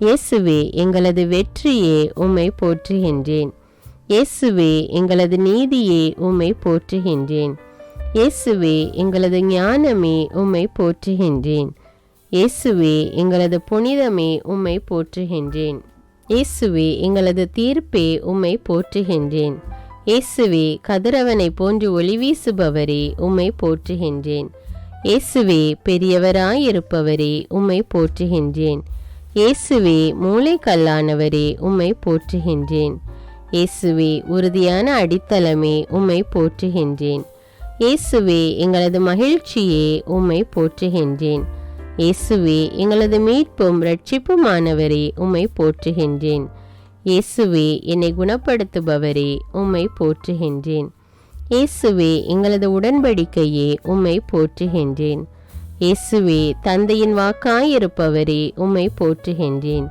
இயேசுவே, எங்களது வெற்றியே, உம்மை போற்றுகின்றேன். இயேசுவே, எங்களது நீதியே, உம்மை போற்றுகின்றேன். இயேசுவே, எங்களது ஞானமே, உம்மை போற்றுகின்றேன். இயேசுவே, எங்களது புனிதமே, உம்மை போற்றுகின்றேன். இயேசுவே, எங்களது தீர்ப்பே, உம்மை போற்றுகின்றேன். இயேசுவே, கதிரவனை போன்று ஒளி வீசுபவரே, உம்மை போற்றுகின்றேன். இயேசுவே, பெரியவராயிருப்பவரே, உம்மை போற்றுகின்றேன். இயேசுவே, மூலைக்கல்லானவரே, உம்மை போற்றுகின்றேன். இயேசுவே, உறுதியான அடித்தளமே, உம்மை போற்றுகின்றேன். இயேசுவே, எங்களது மகிழ்ச்சியே, உம்மை போற்றுகின்றேன். இயேசுவே, எங்களது மீட்பும் இரட்சிப்புமானவரே, உம்மை போற்றுகின்றேன். இயேசுவே, என்னை குணப்படுத்துபவரே, உம்மை போற்றுகின்றேன். இயேசுவே, எங்களது உடன்படிக்கையே, உம்மை போற்றுகின்றேன். இயேசுவே, தந்தையின் வாக்காயிருப்பவரே, உம்மை போற்றுகின்றேன்.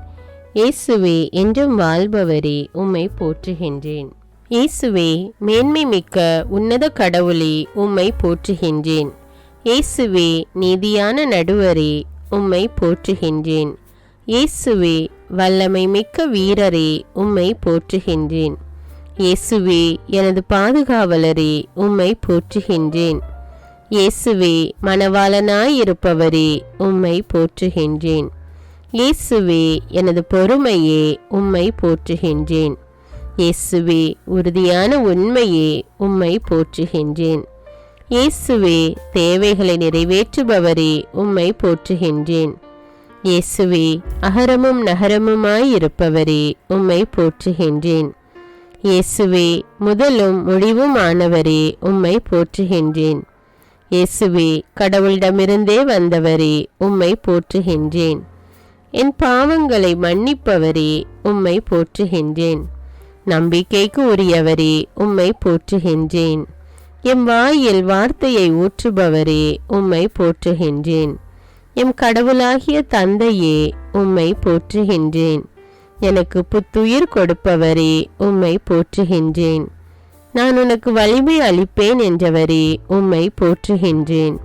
இயேசுவே, என்றும் வாழ்பவரே, உம்மை போற்றுகின்றேன். இயேசுவே, மேன்மை மிக்க உன்னத கடவுளே, உம்மை போற்றுகின்றேன். இயேசுவே, நீதியான நடுவரே, உம்மை போற்றுகின்றேன். இயேசுவே, வல்லமை மிக்க வீரரே, உம்மை போற்றுகின்றேன். இயேசுவே, எனது பாதுகாவலரே, உம்மை போற்றுகின்றேன். இயேசுவே, மணவாளனாயிருப்பவரே, உம்மை போற்றுகின்றேன். இயேசுவே, எனது பொறுமையே, உம்மை போற்றுகின்றேன். இயேசுவே, உறுதியான உண்மையே, உம்மை போற்றுகின்றேன். இயேசுவே, தேவைகளை நிறைவேற்றுபவரே, உம்மை போற்றுகின்றேன். இயேசுவே, அகரமும் நகரமுமாயிருப்பவரே, உம்மை போற்றுகின்றேன். இயேசுவே, முதலும் முடிவுமானவரே, உம்மை போற்றுகின்றேன். இயேசுவே, கடவுளிடமிருந்தே வந்தவரே, உம்மை போற்றுகின்றேன். என் பாவங்களை மன்னிப்பவரே, உம்மை போற்றுகின்றேன். நம்பிக்கைக்கு உரியவரே, உம்மை போற்றுகின்றேன். எம் வாயில் வார்த்தையை ஊற்றுபவரே, உம்மை போற்றுகின்றேன். எம் கடவுளாகிய தந்தையே, உம்மை போற்றுகின்றேன். எனக்கு புத்துயிர் கொடுப்பவரே, உம்மை போற்றுகின்றேன். நான் உனக்கு வலிமை அளிப்பேன் என்றவரே, உம்மை போற்றுகின்றேன்.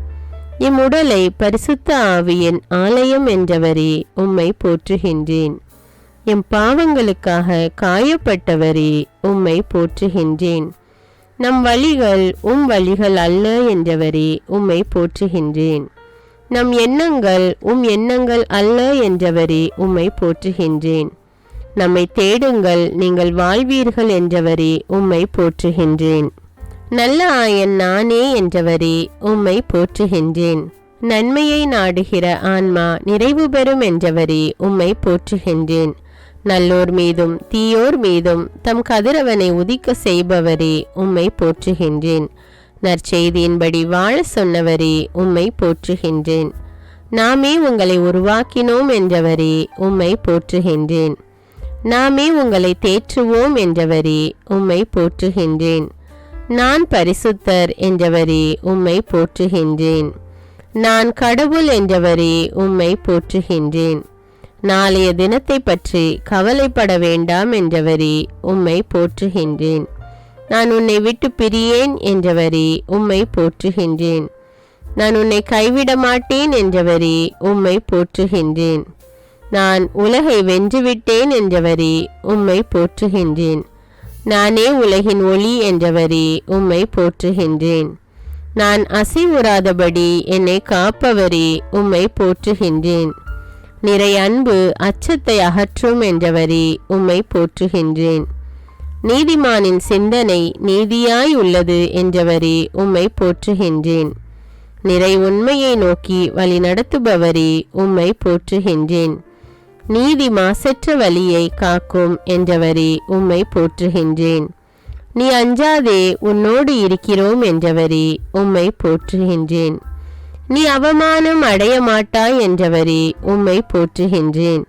எம் உடலை பரிசுத்த ஆவியின் ஆலயம் என்றவரே, உம்மை போற்றுகின்றேன். எம் பாவங்களுக்காக காயப்பட்டவரே, உம்மை போற்றுகின்றேன். நம் வழிகள் உம் வழிகள் அல்ல என்றவரே, உம்மை போற்றுகின்றேன். நம் எண்ணங்கள் உம் எண்ணங்கள் அல்ல என்றவரே, உம்மை போற்றுகின்றேன். நம்மை தேடுங்கள், நீங்கள் வாழ்வீர்கள் என்றவரே, உம்மை போற்றுகின்றேன். நல்ல ஆயன் நானே என்றவரே உம்மை போற்றுகின்றேன். நன்மையை நாடுகிற ஆன்மா நிறைவு பெறும் என்றவரே உம்மை போற்றுகின்றேன். நல்லோர் மீதும் தீயோர் மீதும் தம் கதிரவனை உதிக்க செய்பவரே உம்மை போற்றுகின்றேன். நற்செய்தியின்படி வாழ சொன்னவரே உம்மை போற்றுகின்றேன். நாமே உங்களை உருவாக்கினோம் என்றவரே உம்மை போற்றுகின்றேன். நாமே உங்களை தேற்றுவோம் என்றவரே உம்மை போற்றுகின்றேன். நான் பரிசுத்தர் என்றவரே உம்மை போற்றுகின்றேன். நான் கடவுள் என்றவரே உம்மை போற்றுகின்றேன். நாளைய தினத்தை பற்றி கவலைப்பட வேண்டாம் என்றவரே உம்மை போற்றுகின்றேன். நான் உன்னை விட்டு பிரியேன் என்றவரே உம்மை போற்றுகின்றேன். நான் உன்னை கைவிட மாட்டேன் என்றவரே உம்மை போற்றுகின்றேன். நான் உலகை வென்றுவிட்டேன் என்றவரே உம்மை போற்றுகின்றேன். நானே உலகின் ஒளி என்றவரே உம்மை போற்றுகின்றேன். நான் அசைவுறாதபடி என்னை காப்பவரே உம்மை போற்றுகின்றேன். நிறை அன்பு அச்சத்தை அகற்றும் என்றவரே உம்மை போற்றுகின்றேன். நீதிமானின் சிந்தனை நீதியாய் உள்ளது என்றவரே உம்மை போற்றுகின்றேன். நிறை உண்மையை நோக்கி வழி நடத்துபவரே உம்மை போற்றுகின்றேன். நீதி மாசற்ற வழியை காக்கும் என்றவரே உம்மை போற்றுகின்றேன். நீ அஞ்சாதே உன்னோடு இருக்கிறோம் என்றவரே உம்மை போற்றுகின்றேன். நீ அவமானம் அடைய மாட்டாய் என்றவரே உம்மை போற்றுகின்றேன்.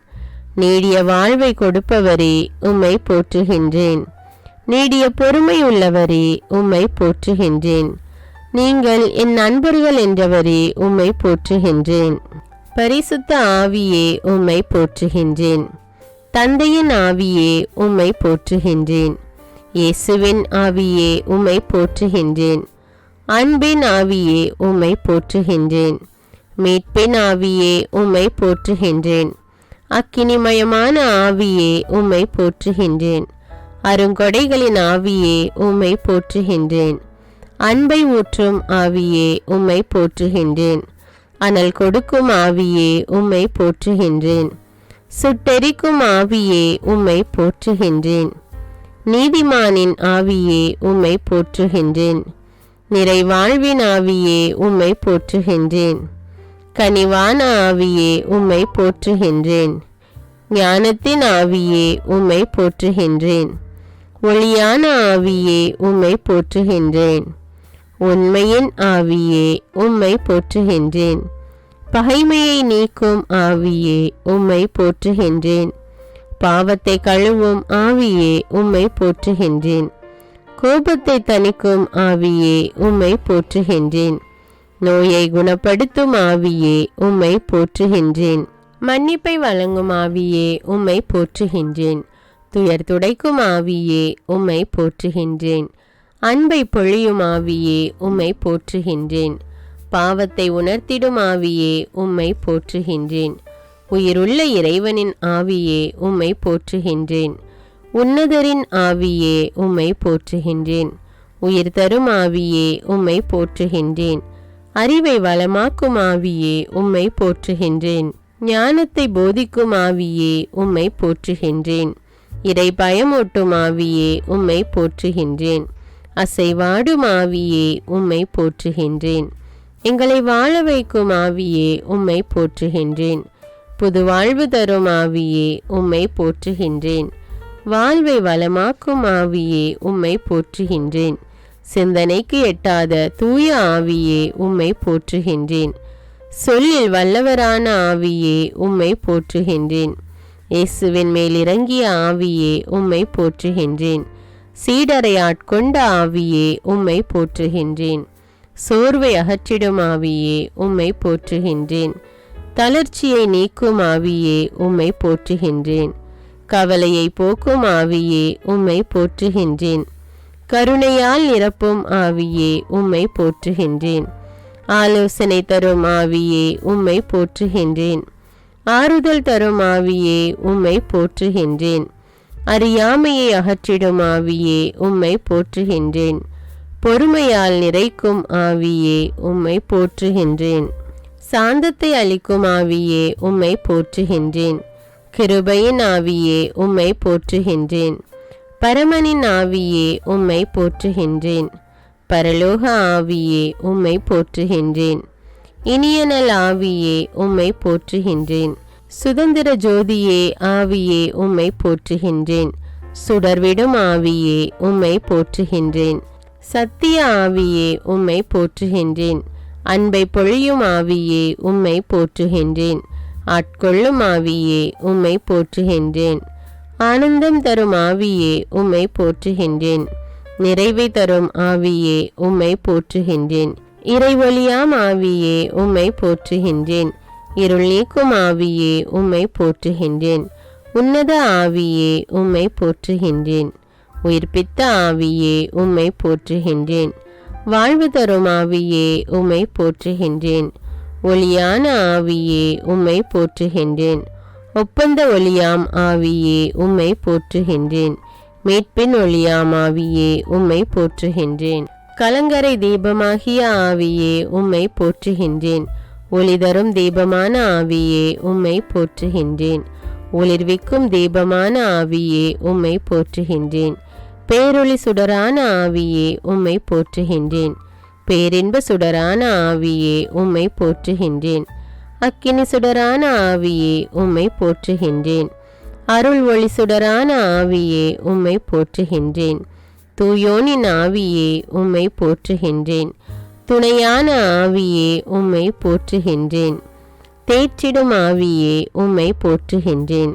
நீடிய வாழ்வை கொடுப்பவரே உம்மை போற்றுகின்றேன். நீடிய பொறுமை உள்ளவரே உம்மை போற்றுகின்றேன். நீங்கள் என் நண்பர்கள் என்றவரே உம்மை போற்றுகின்றேன். பரிசுத்த ஆவியே உம்மை போற்றுகின்றேன். தந்தையின் ஆவியே உம்மை போற்றுகின்றேன். இயேசுவின் ஆவியே உம்மை போற்றுகின்றேன். அன்பின் ஆவியே உம்மை போற்றுகின்றேன். மீட்பின் ஆவியே உம்மை போற்றுகின்றேன். அக்கினிமயமான ஆவியே உம்மை போற்றுகின்றேன். அருங்கொடைகளின் ஆவியே உம்மை போற்றுகின்றேன். அன்பை ஊற்றும் ஆவியே உம்மை போற்றுகின்றேன். அனல் கொடுக்கும் ஆவியே உம்மை போற்றுகின்றேன். சுட்டெரிக்கும் ஆவியே உம்மை போற்றுகின்றேன். நீதிமானின் ஆவியே உம்மை போற்றுகின்றேன். நிறைவாழ்வின் ஆவியே உம்மை போற்றுகின்றேன். கனிவான ஆவியே உம்மை போற்றுகின்றேன். ஞானத்தின் ஆவியே உம்மை போற்றுகின்றேன். ஒளியான ஆவியே உம்மை போற்றுகின்றேன். உண்மையின் ஆவியே உம்மை போற்றுகின்றேன். பகைமையை நீக்கும் ஆவியே உம்மை போற்றுகின்றேன். பாவத்தை கழுவும் ஆவியே உம்மை போற்றுகின்றேன். கோபத்தை தணிக்கும் ஆவியே உம்மை போற்றுகின்றேன். நோயை குணப்படுத்தும் ஆவியே உம்மை போற்றுகின்றேன். மன்னிப்பை வழங்கும் ஆவியே உம்மை போற்றுகின்றேன். துயர் துடைக்கும் ஆவியே உம்மை போற்றுகின்றேன். அன்பை பொழியும் ஆவியே உம்மை போற்றுகின்றேன். பாவத்தை உணர்த்திடும் ஆவியே உம்மை போற்றுகின்றேன். உயிருள்ள இறைவனின் ஆவியே உம்மை போற்றுகின்றேன். உன்னதரின் ஆவியே உம்மை போற்றுகின்றேன். உயிர் தரும் ஆவியே உம்மை போற்றுகின்றேன். அறிவை வளமாக்கும் ஆவியே உம்மை போற்றுகின்றேன். ஞானத்தை போதிக்கும் ஆவியே உம்மை போற்றுகின்றேன். இறை பயமூட்டும் ஆவியே உம்மை போற்றுகின்றேன். அசைவாடும் ஆவியே உம்மை போற்றுகின்றேன். எங்களை வாழ வைக்கும் ஆவியே உம்மை போற்றுகின்றேன். புது வாழ்வு தரும் ஆவியே உம்மை போற்றுகின்றேன். வாழ்வை வளமாக்கும் ஆவியே உம்மை போற்றுகின்றேன். சிந்தனைக்கு எட்டாத தூய ஆவியே உம்மை போற்றுகின்றேன். சொல்லில் வல்லவரான ஆவியே உம்மை போற்றுகின்றேன். இயேசுவின் மேல் இறங்கிய ஆவியே உம்மை போற்றுகின்றேன். சீடரை ஆட்கொண்ட ஆவியே உம்மை போற்றுகின்றேன். சோர்வை அகற்றிடும் ஆவியே உம்மை போற்றுகின்றேன். தளர்ச்சியை நீக்கும் ஆவியே உம்மை போற்றுகின்றேன். கவலையை போக்கும் ஆவியே உம்மை போற்றுகின்றேன். கருணையால் நிரப்பும் ஆவியே உம்மை போற்றுகின்றேன். ஆலோசனை தரும் ஆவியே உம்மை போற்றுகின்றேன். ஆறுதல் தரும் ஆவியே உம்மை போற்றுகின்றேன். அறியாமையை அகற்றிடும் ஆவியே உம்மை போற்றுகின்றேன். பொறுமையால் நிறைக்கும் ஆவியே உம்மை போற்றுகின்றேன். சாந்தத்தை அளிக்கும் ஆவியே உம்மை போற்றுகின்றேன். கிருபையின் ஆவியே உம்மை போற்றுகின்றேன். பரமனின் ஆவியே உம்மை போற்றுகின்றேன். பரலோக ஆவியே உம்மை போற்றுகின்றேன். இனியனல் ஆவியே உம்மை போற்றுகின்றேன். சுதந்திர ஜோதியே ஆவியே உம்மை போற்றுகின்றேன். சுடர்விடும் ஆவியே உம்மை போற்றுகின்றேன். சத்திய ஆவியே உம்மை போற்றுகின்றேன். அன்பை பொழியும் ஆவியே உம்மை போற்றுகின்றேன். ஆட்கொள்ளும் ஆவியே உம்மை போற்றுகின்றேன். ஆனந்தம் தரும் ஆவியே உம்மை போற்றுகின்றேன். நிறைவை தரும் ஆவியே உம்மை போற்றுகின்றேன். இறைவொளியாம் ஆவியே உம்மை போற்றுகின்றேன். இருள் நீக்கும் ஆவியே உம்மை போற்றுகின்றேன். உன்னத ஆவியே உம்மை போற்றுகின்றேன். உயிர்ப்பித்த ஆவியே உம்மை போற்றுகின்றேன். வாழ்வு தரும் ஆவியே உம்மை போற்றுகின்றேன். ஒளியான ஆவியே உம்மை போற்றுகின்றேன். ஒப்பந்த ஒளியாம் ஆவியே உம்மை போற்றுகின்றேன். மீட்பின் ஒளியாம் ஆவியே உம்மை போற்றுகின்றேன். கலங்கரை தீபமாகிய ஆவியே உம்மை போற்றுகின்றேன். ஒளி தரும் தீபமான ஆவியே உம்மை போற்றுகின்றேன். ஒளிர்விக்கும் தீபமான ஆவியே உம்மை போற்றுகின்றேன். பேரொளி சுடரான ஆவியே உம்மை போற்றுகின்றேன். பேரின்ப சுடரான ஆவியே உம்மை போற்றுகின்றேன். அக்கினி சுடரான ஆவியே உம்மை போற்றுகின்றேன். அருள் ஒளி சுடரான ஆவியே உம்மை போற்றுகின்றேன். தூயோனின் ஆவியே உம்மை போற்றுகின்றேன். துணையான ஆவியே உம்மை போற்றுகின்றேன். தேற்றிடும் ஆவியே உம்மை போற்றுகின்றேன்.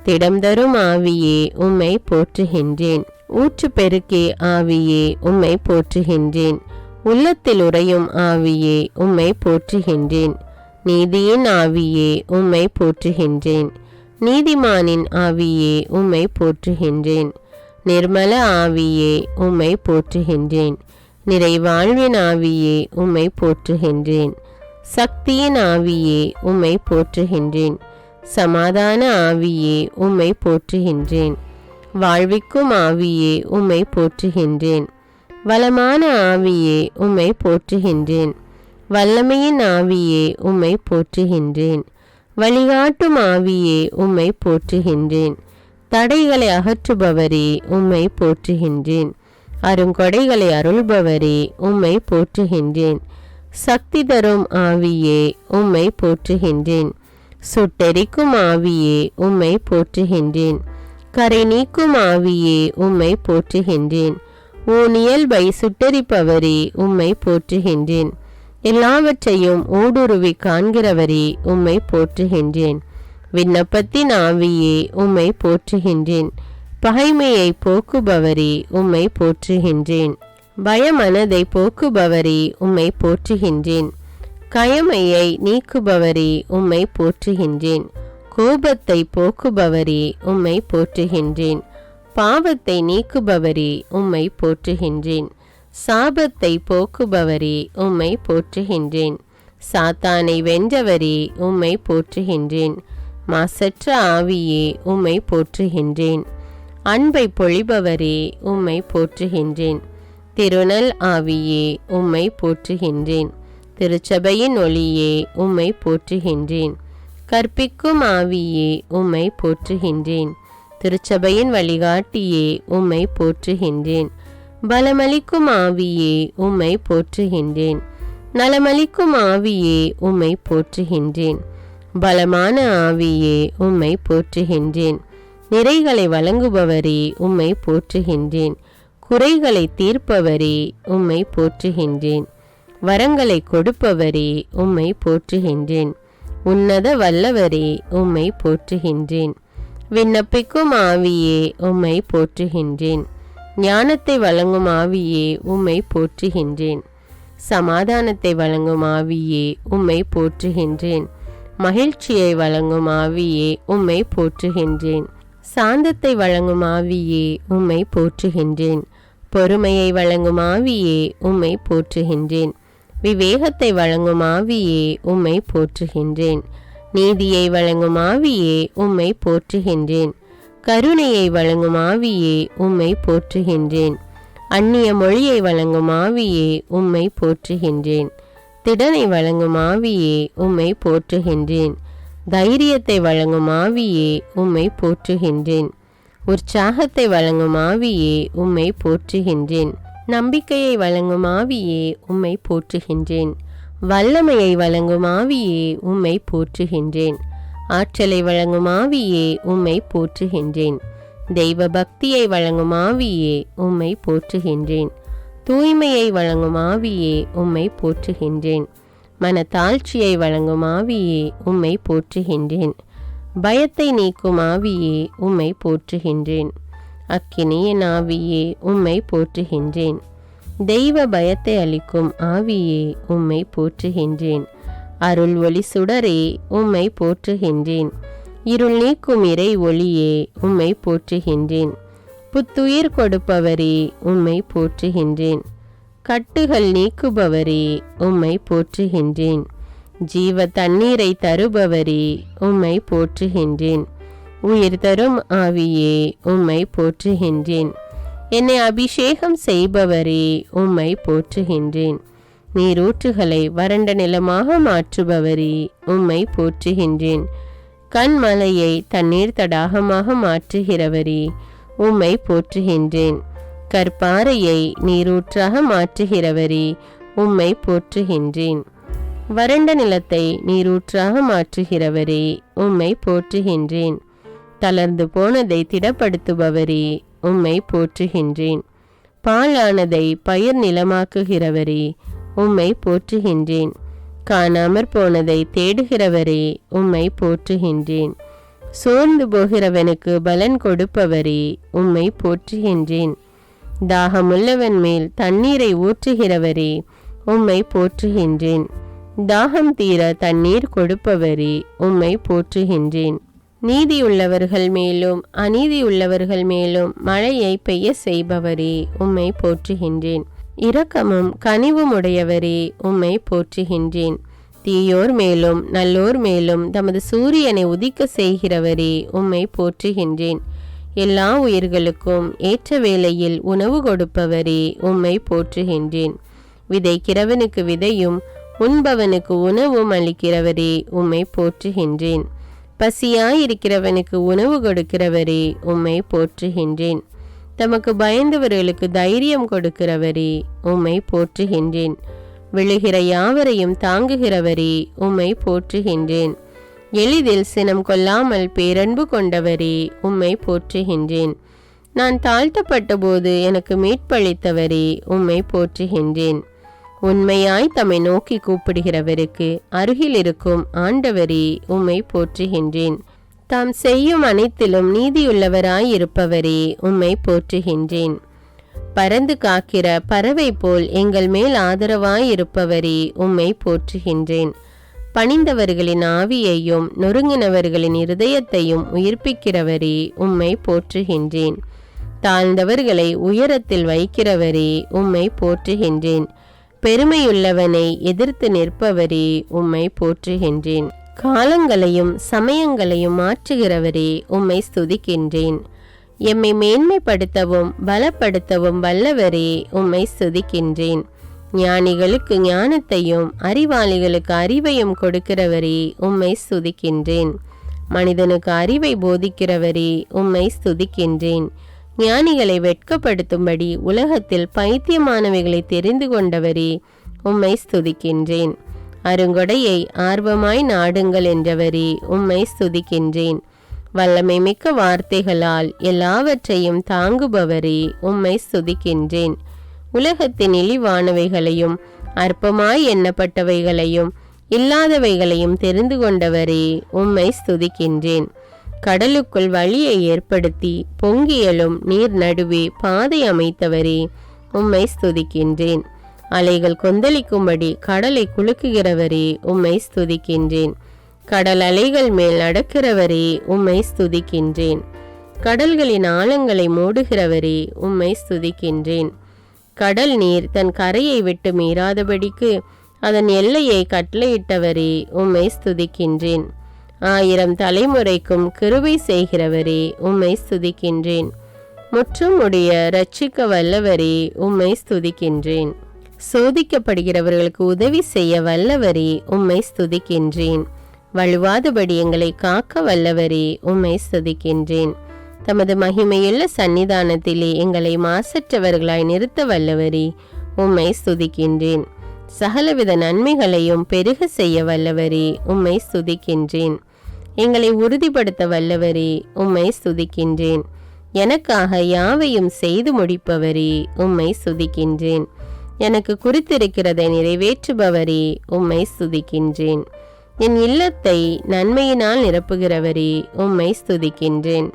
திடம் தரும் ஆவியே உம்மை போற்றுகின்றேன். ஊற்று பெருக்கே ஆவியே உம்மை போற்றுகின்றேன். உள்ளத்தில் உறையும் ஆவியே உம்மை போற்றுகின்றேன். நீதியின் ஆவியே உம்மை போற்றுகின்றேன். நீதிமானின் ஆவியே உம்மை போற்றுகின்றேன். நிர்மல ஆவியே உம்மை போற்றுகின்றேன். நிறைவாழ்வின் ஆவியே உம்மை போற்றுகின்றேன். சக்தியின் ஆவியே உம்மை போற்றுகின்றேன். சமாதான ஆவியே உம்மை போற்றுகின்றேன். வாழ்விக்கும் ஆவியே உம்மை போற்றுகின்றேன். வளமான ஆவியே உம்மை போற்றுகின்றேன். வல்லமையின் ஆவியே உம்மை போற்றுகின்றேன். வழிகாட்டும் ஆவியே உம்மை போற்றுகின்றேன். தடைகளை அகற்றுபவரே உம்மை போற்றுகின்றேன். அருங்கொடைகளை அருள்பவரே உம்மை போற்றுகின்றேன். சக்தி தரும் ஆவியே உம்மை போற்றுகின்றேன். சுட்டெரிக்கும் ஆவியே உம்மை போற்றுகின்றேன். கரை நீக்கும் ஆவியே உம்மை போற்றுகின்றேன். ஊனியல்பை சுட்டெரிப்பவரே உம்மை போற்றுகின்றேன். எல்லாவற்றையும் ஊடுருவி காண்கிறவரே உம்மை போற்றுகின்றேன். விண்ணப்பத்தின் ஆவியே உம்மை போற்றுகின்றேன். பகைமையை போக்குபவரே உம்மை போற்றுகின்றேன். பயமனதை போக்குபவரே உம்மை போற்றுகின்றேன். கயமையை நீக்குபவரே உம்மை போற்றுகின்றேன். கோபத்தை போக்குபவரே உம்மை போற்றுகின்றேன். பாவத்தை நீக்குபவரே உம்மை போற்றுகின்றேன். சாபத்தை போக்குபவரே உம்மை போற்றுகின்றேன். சாத்தானை வென்றவரே உம்மை போற்றுகின்றேன். மாசற்ற ஆவியே உம்மை போற்றுகின்றேன். அன்பை பொழிபவரே உம்மை போற்றுகின்றேன். திருநல் ஆவியே உம்மை போற்றுகின்றேன். திருச்சபையின் ஒளியே உம்மை போற்றுகின்றேன். கற்பிக்கும் ஆவியே உம்மை போற்றுகின்றேன். திருச்சபையின் வழிகாட்டியே உம்மை போற்றுகின்றேன். பலமளிக்கும் ஆவியே உம்மை போற்றுகின்றேன். நலமளிக்கும் ஆவியே உம்மை போற்றுகின்றேன். பலமான ஆவியே உம்மை போற்றுகின்றேன். நிறைகளை வழங்குபவரே உம்மை போற்றுகின்றேன். குறைகளை தீர்ப்பவரே உம்மை போற்றுகின்றேன். வரங்களை கொடுப்பவரே உம்மை போற்றுகின்றேன். உன்னத வல்லவரே உம்மை போற்றுகின்றேன். விண்ணப்பிக்கும் ஆவியே உம்மை போற்றுகின்றேன். ஞானத்தை வழங்கும் ஆவியே உம்மை போற்றுகின்றேன். சமாதானத்தை வழங்கும் ஆவியே உம்மை போற்றுகின்றேன். மகிழ்ச்சியை வழங்கும் ஆவியே உம்மை போற்றுகின்றேன். சாந்தத்தை வழங்கும் ஆவியே உம்மை போற்றுகின்றேன். பொறுமையை வழங்கும் ஆவியே உம்மை போற்றுகின்றேன். விவேகத்தை வழங்கும் ஆவியே உம்மை போற்றுகின்றேன். நீதியை வழங்கும் ஆவியே உம்மை போற்றுகின்றேன். கருணையை வழங்கும் ஆவியே உம்மை போற்றுகின்றேன். அந்நிய மொழியை வழங்கும் ஆவியே உம்மை போற்றுகின்றேன். திடனை வழங்கும் ஆவியே உம்மை போற்றுகின்றேன். தைரியத்தை வழங்கும் ஆவியே உம்மை போற்றுகின்றேன். உற்சாகத்தை வழங்கும் ஆவியே உம்மை போற்றுகின்றேன். நம்பிக்கையை வழங்கும் ஆவியே உம்மை போற்றுகின்றேன். வல்லமையை வழங்கும் ஆவியே உம்மை போற்றுகின்றேன். ஆற்றலை வழங்கும் ஆவியே உம்மை போற்றுகின்றேன். தெய்வ பக்தியை வழங்கும் ஆவியே உம்மை போற்றுகின்றேன். தூய்மையை வழங்கும் ஆவியே உம்மை போற்றுகின்றேன். மனத்தாழ்ச்சியை வழங்கும் ஆவியே உம்மை போற்றுகின்றேன். பயத்தை நீக்கும் ஆவியே உம்மை போற்றுகின்றேன். அக்கினியின் ஆவியே உம்மை போற்றுகின்றேன். தெய்வ பயத்தை அளிக்கும் ஆவியே உம்மை போற்றுகின்றேன். அருள் ஒளி சுடரே உம்மை போற்றுகின்றேன். இருள் நீக்கும் இறை ஒளியே உம்மை போற்றுகின்றேன். புத்துயிர் கொடுப்பவரே உம்மை போற்றுகின்றேன். கட்டுகள் நீக்குபவரே உம்மை போற்றுகின்றேன். ஜீவ தண்ணீரை தருபவரே உம்மை போற்றுகின்றேன். உயிர் தரும் ஆவியே உம்மை போற்றுகின்றேன். என்னை அபிஷேகம் செய்பவரே உம்மை போற்றுகின்றேன். நீரூற்றுகளை வறண்ட நிலமாக மாற்றுபவரே உம்மை போற்றுகின்றேன். கண்மலையை தண்ணீர் தடாகமாக மாற்றுகிறவரே உம்மை போற்றுகின்றேன். கற்பாறையை நீரூற்றாக மாற்றுகிறவரே உம்மை போற்றுகின்றேன். வறண்ட நிலத்தை நீரூற்றாக மாற்றுகிறவரே உம்மை போற்றுகின்றேன். தளர்ந்து போனதை திடப்படுத்துபவரே உம்மை போற்றுகின்றேன். பாழானதை பயிர் நிலமாக்குகிறவரே உம்மை போற்றுகின்றேன். காணாமற் போனதை தேடுகிறவரே உம்மை போற்றுகின்றேன். சோர்ந்து போகிறவனுக்கு பலன் கொடுப்பவரே உம்மை போற்றுகின்றேன். தாகமுள்ளவன் மேல் தண்ணீரை ஊற்றுகிறவரே உம்மை போற்றுகின்றேன். தாகம் தீர தண்ணீர் கொடுப்பவரே உம்மை போற்றுகின்றேன். நீதியுள்ளவர்கள் மேலும் அநீதியுள்ளவர்கள் மேலும் மழையை பெய்ய செய்பவரே உம்மை போற்றுகின்றேன். இரக்கமும் கனிவும் உடையவரே உம்மை போற்றுகின்றேன். தீயோர் மேலும் நல்லோர் மேலும் தமது சூரியனை உதிக்க செய்கிறவரே உம்மை போற்றுகின்றேன். எல்லா உயிர்களுக்கும் ஏற்ற வேளையில் உணவு கொடுப்பவரே உம்மை போற்றுகின்றேன். விதைக்கிறவனுக்கு விதையும் உண்பவனுக்கு உணவும் அளிக்கிறவரே உம்மை போற்றுகின்றேன். பசியாயிருக்கிறவனுக்கு உணவு கொடுக்கிறவரே உம்மை போற்றுகின்றேன். தமக்கு பயந்தவர்களுக்கு தைரியம் கொடுக்கிறவரே உம்மை போற்றுகின்றேன். விழுகிற யாவரையும் தாங்குகிறவரே உம்மை போற்றுகின்றேன். எளிதில் சினம் கொள்ளாமல் பேரன்பு கொண்டவரே உம்மை போற்றுகின்றேன். நான் தாழ்த்தப்பட்ட போது எனக்கு மீட்பளித்தவரே உம்மை போற்றுகின்றேன். உண்மையாய் தம்மை நோக்கி கூப்பிடுகிறவருக்கு அருகில் இருக்கும் ஆண்டவரே உம்மை போற்றுகின்றேன். தாம் செய்யும் அனைத்திலும் நீதியுள்ளவராய் இருப்பவரே உம்மை போற்றுகின்றேன். பறந்து காக்கிற பறவை போல் எங்கள் மேல் ஆதரவாய் இருப்பவரே உம்மை போற்றுகின்றேன். பணிந்தவர்களின் ஆவியையும் நொறுங்கினவர்களின் இருதயத்தையும் உயிர்ப்பிக்கிறவரே உம்மை போற்றுகின்றேன். தாழ்ந்தவர்களை உயரத்தில் வைக்கிறவரே உம்மை போற்றுகின்றேன். பெருமையுள்ளவனை எதிர்த்து நிற்பவரே உம்மை போற்றுகின்றேன். காலங்களையும் சமயங்களையும் மாற்றுகிறவரே உம்மை ஸ்துதிக்கின்றேன். எம்மை மேன்மைப்படுத்தவும் பலப்படுத்தவும் வல்லவரே உம்மை ஸ்துதிக்கின்றேன். ஞானிகளுக்கு ஞானத்தையும் அறிவாளிகளுக்கு அறிவையும் கொடுக்கிறவரே உம்மை ஸ்துதிக்கின்றேன். மனிதனுக்கு அறிவை போதிக்கிறவரே உம்மை ஸ்துதிக்கின்றேன். ஞானிகளை வெட்கப்படுத்தும்படி உலகத்தில் பைத்தியமானவைகளை தெரிந்து கொண்டவரே உம்மை ஸ்துதிக்கின்றேன். அருங்கொடையை ஆர்வமாய் நாடுங்கள் என்றவரே உம்மை ஸ்துதிக்கின்றேன். வல்லமை மிக்க வார்த்தைகளால் எல்லாவற்றையும் தாங்குபவரே உம்மை ஸ்துதிக்கின்றேன். உலகத்தின் இழிவானவைகளையும் அற்பமாய் எண்ணப்பட்டவைகளையும் இல்லாதவைகளையும் தெரிந்து கொண்டவரே உம்மை ஸ்துதிக்கின்றேன். கடலுக்குள் வழியை ஏற்படுத்தி பொங்கியலும் நீர் நடுவே பாதை அமைத்தவரே உம்மை ஸ்துதிக்கின்றேன். அலைகள் கொந்தளிக்கும்படி கடலை குலுக்குகிறவரே உம்மை ஸ்துதிக்கின்றேன். கடல் அலைகள் மேல் நடக்கிறவரே உம்மை ஸ்துதிக்கின்றேன். கடல்களின் ஆழங்களை மூடுகிறவரே உம்மை ஸ்துதிக்கின்றேன். கடல் நீர் தன் கரையை விட்டு மீறாதபடிக்கு அதன் எல்லையை கட்டளையிட்டவரே உம்மை ஸ்துதிக்கின்றேன். 1000 தலைமுறைக்கும் கிருபை செய்கிறவரே உம்மை ஸ்துதிக்கின்றேன். முற்றும் உடைய இரட்சிக்க வல்லவரே உம்மை ஸ்துதிக்கின்றேன். சோதிக்கப்படுகிறவர்களுக்கு உதவி செய்ய வல்லவரே உம்மை ஸ்துதிக்கின்றேன். வழுவாதபடி எங்களை காக்க வல்லவரே உம்மை ஸ்துதிக்கின்றேன். தமது மகிமையுள்ள சந்நிதானத்திலே எங்களை மாசற்றவர்களாய் நிறுத்த வல்லவரே, உம்மை ஸ்துதிக்கின்றேன். சகலவித நன்மைகளையும் பெருக செய்ய வல்லவரே, உம்மை ஸ்துதிக்கின்றேன். எங்களை உறுதிப்படுத்த வல்லவரே, உம்மை ஸ்துதிக்கின்றேன். எனக்காக யாவையும் செய்து முடிப்பவரே, உம்மை ஸ்துதிக்கின்றேன். எனக்கு குறித்திருக்கிறதை நிறைவேற்றுபவரே, உம்மை ஸ்துதிக்கின்றேன். என் இல்லத்தை நன்மையினால் நிரப்புகிறவரே, உம்மை ஸ்துதிக்கின்றேன்.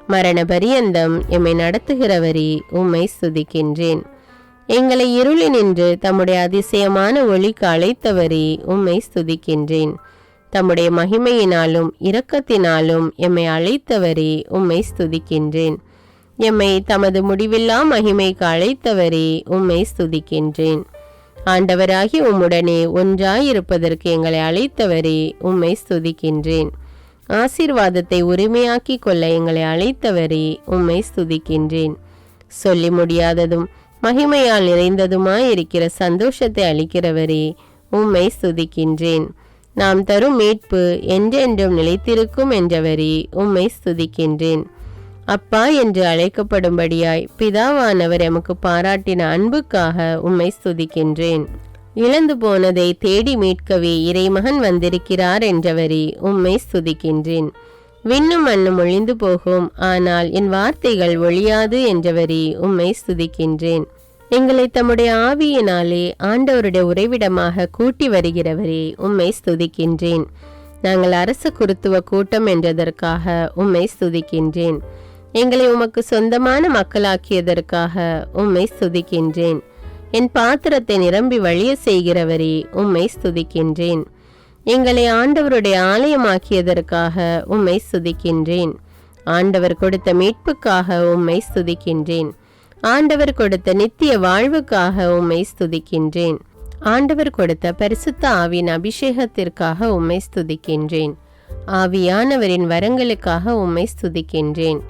மரண பரியந்தம் எம்மை நடத்துகிறவரே, உம்மை ஸ்துதிக்கின்றேன். எங்களை இருளினின்று தம்முடைய அதிசயமான ஒளிக்கு அழைத்தவரே, உம்மை ஸ்துதிக்கின்றேன். தம்முடைய மகிமையினாலும் இரக்கத்தினாலும் எம்மை அழைத்தவரே, உம்மை ஸ்துதிக்கின்றேன். எம்மை தமது முடிவில்லா மகிமைக்கு அழைத்தவரே, உம்மை ஸ்துதிக்கின்றேன். ஆண்டவராகி உம்முடனே ஒன்றாயிருப்பதற்கு எங்களை அழைத்தவரே, உம்மை ஸ்துதிக்கின்றேன். ஆசீர்வாதத்தை உரிமையாக்கி கொள்ள எங்களை அழைத்தவரே, உம்மை ஸ்துதிக்கின்றேன். சொல்லி முடியாததும் மகிமையால் நிறைந்ததுமாயிருக்கிற சந்தோஷத்தை அளிக்கிறவரே, உம்மை ஸ்துதிக்கின்றேன். நாம் தரும் மீட்பு என்றென்றும் நிலைத்திருக்கும் என்றவரே, உம்மை ஸ்துதிக்கின்றேன். அப்பா என்று அழைக்கப்படும்படியாய் பிதாவானவர் எமக்கு பாராட்டின அன்புக்காக உம்மை ஸ்துதிக்கின்றேன். இழந்து போனதை தேடி மீட்கவே இறைமகன் வந்திருக்கிறார் என்றவரே, உம்மை ஸ்துதிக்கின்றேன். விண்ணும் மண்ணும் ஒழிந்து போகும், ஆனால் என் வார்த்தைகள் ஒழியாது என்றவரே, உம்மை ஸ்துதிக்கின்றேன். எங்களை தம்முடைய ஆவியினாலே ஆண்டவருடைய உறைவிடமாக கூட்டி வருகிறவரே, உம்மை ஸ்துதிக்கின்றேன். நாங்கள் அரச குருத்துவ கூட்டம் என்றதற்காக உம்மை ஸ்துதிக்கின்றேன். எங்களை உமக்கு சொந்தமான மக்களாக்கியதற்காக உம்மை ஸ்துதிக்கின்றேன். என் பாத்திரத்தை நிரம்பி வழிய செய்கிறவரே, உம்மை ஸ்துதிக்கின்றேன். எங்களை ஆண்டவருடைய ஆலயமாக்கியதற்காக உம்மை ஸ்துதிக்கின்றேன். ஆண்டவர் கொடுத்த மீட்புக்காக உம்மை ஸ்துதிக்கின்றேன். ஆண்டவர் கொடுத்த நித்திய வாழ்வுக்காக உம்மை ஸ்துதிக்கின்றேன். ஆண்டவர் கொடுத்த பரிசுத்த ஆவியின் அபிஷேகத்திற்காக உம்மை ஸ்துதிக்கின்றேன். ஆவியானவரின் வரங்களுக்காக உம்மை ஸ்துதிக்கின்றேன்.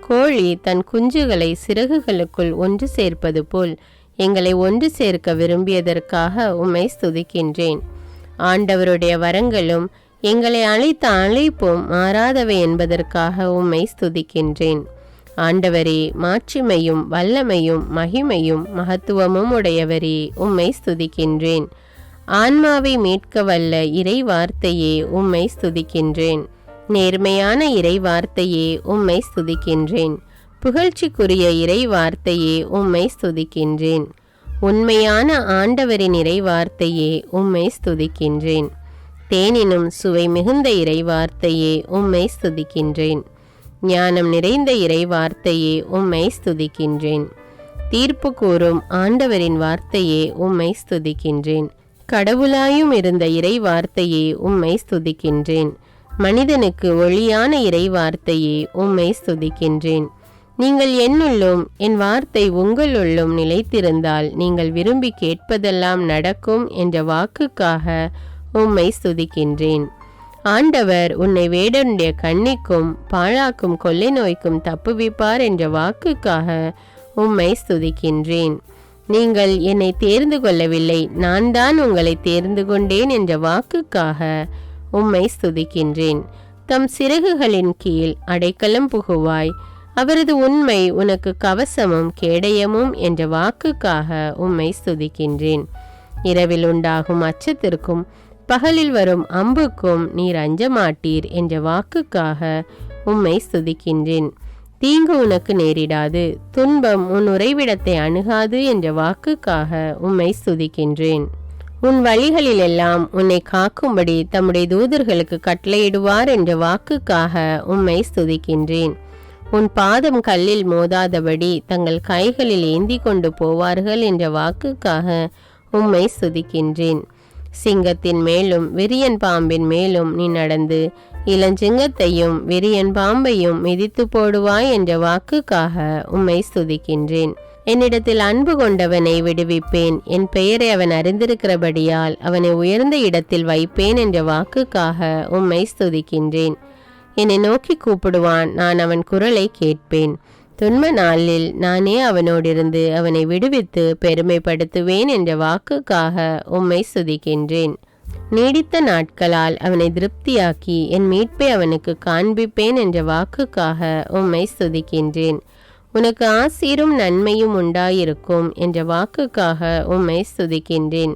கோழி தன் குஞ்சுகளை சிறகுகளுக்குள் ஒன்று சேர்ப்பது போல் எங்களை ஒன்று சேர்க்க விரும்பியதற்காக உம்மை ஸ்துதிக்கின்றேன். ஆண்டவருடைய வரங்களும் எங்களை அழைத்த அழைப்பும் மாறாதவை என்பதற்காக உம்மை ஸ்துதிக்கின்றேன். ஆண்டவரே, மாட்சிமையும் வல்லமையும் மகிமையும் மகத்துவமும் உடையவரே, உம்மை ஸ்துதிக்கின்றேன். ஆன்மாவை மீட்க வல்ல இறை வார்த்தையே, உம்மை ஸ்துதிக்கின்றேன். நேர்மையான இறை வார்த்தையே, உம்மை ஸ்துதிக்கின்றேன். புகழ்ச்சிக்குரிய இறை வார்த்தையே, உம்மை ஸ்துதிக்கின்றேன். உண்மையான ஆண்டவரின் இறை வார்த்தையே, உம்மை ஸ்துதிக்கின்றேன். தேனினும் சுவை மிகுந்த இறை வார்த்தையே, உம்மை ஸ்துதிக்கின்றேன். ஞானம் நிறைந்த இறை வார்த்தையே, உம்மை ஸ்துதிக்கின்றேன். தீர்ப்பு கூறும் ஆண்டவரின் வார்த்தையே, உம்மை ஸ்துதிக்கின்றேன். கடவுளாயும் இருந்த இறை வார்த்தையே, உம்மை ஸ்துதிக்கின்றேன். மனிதனுக்கு ஒளியான இறை வார்த்தையே, உம்மை ஸ்துதிக்கின்றேன். நீங்கள் என்னுள்ளும் என் வார்த்தை உங்களுள்ளும் நிலைத்திருந்தால் நீங்கள் விரும்பி கேட்பதெல்லாம் நடக்கும் என்ற வாக்குக்காக உம்மை ஸ்துதிக்கின்றேன். ஆண்டவர் உன்னை வேடனுடைய கண்ணிக்கும் பாழாக்கும் கொள்ளை நோய்க்கும் தப்புவிப்பார் என்ற வாக்குக்காக உம்மை ஸ்துதிக்கின்றேன். நீங்கள் என்னை தேர்ந்து கொள்ளவில்லை, நான் தான் உங்களை தேர்ந்து கொண்டேன் என்ற வாக்குக்காக உம்மை ஸ்துதிக்கின்றேன். தம் சிறகுகளின் கீழ் அடைக்கலம் புகுவாய், அவரது உண்மை உனக்கு கவசமும் கேடயமும் என்ற வாக்குக்காக உம்மை ஸ்துதிக்கின்றேன். இரவில் உண்டாகும் அச்சத்திற்கும் பகலில் வரும் அம்புக்கும் நீர் அஞ்ச மாட்டீர் என்ற வாக்குக்காக உம்மை ஸ்துதிக்கின்றேன். தீங்கு உனக்கு நேரிடாது, துன்பம் உன் உறைவிடத்தை அணுகாது என்ற வாக்குக்காக உம்மை ஸ்துதிக்கின்றேன். உன் வழிகளிலெல்லாம் உன்னை காக்கும்படி தம்முடைய தூதர்களுக்கு கட்டளையிடுவார் என்ற வாக்குக்காக உம்மை ஸ்துதிக்கின்றேன். உன் பாதம் கல்லில் மோதாதபடி தங்கள் கைகளில் ஏந்தி கொண்டு போவார்கள் என்ற வாக்குக்காக உம்மை ஸ்துதிக்கின்றேன். சிங்கத்தின் மேலும் விரியன் பாம்பின் மேலும் நீ நடந்து இளஞ்சிங்கத்தையும் விரியன் பாம்பையும் மிதித்து போடுவாய் என்ற வாக்குக்காக உம்மை ஸ்துதிக்கின்றேன். என்னிடத்தில் அன்பு கொண்டவனை விடுவிப்பேன், என் பெயரை அவன் அறிந்திருக்கிறபடியால் அவனை உயர்ந்த இடத்தில் வைப்பேன் என்ற வாக்குக்காக உம்மை ஸ்துதிக்கின்றேன். என்னை நோக்கி கூப்பிடுவான், நான் அவன் குரலை கேட்பேன். துன்ப நாளில் நானே அவனோடிருந்து அவனை விடுவித்து பெருமைப்படுத்துவேன் என்ற வாக்குக்காக உம்மை ஸ்துதிக்கின்றேன். நீடித்த நாட்களால் அவனை திருப்தியாக்கி என் மீட்பை அவனுக்கு காண்பிப்பேன் என்ற வாக்குக்காக உம்மை ஸ்துதிக்கின்றேன். உனக்கு ஆசீரும் நன்மையும் உண்டாயிருக்கும் என்ற வாக்குக்காக உம்மை ஸ்துதிக்கின்றேன்.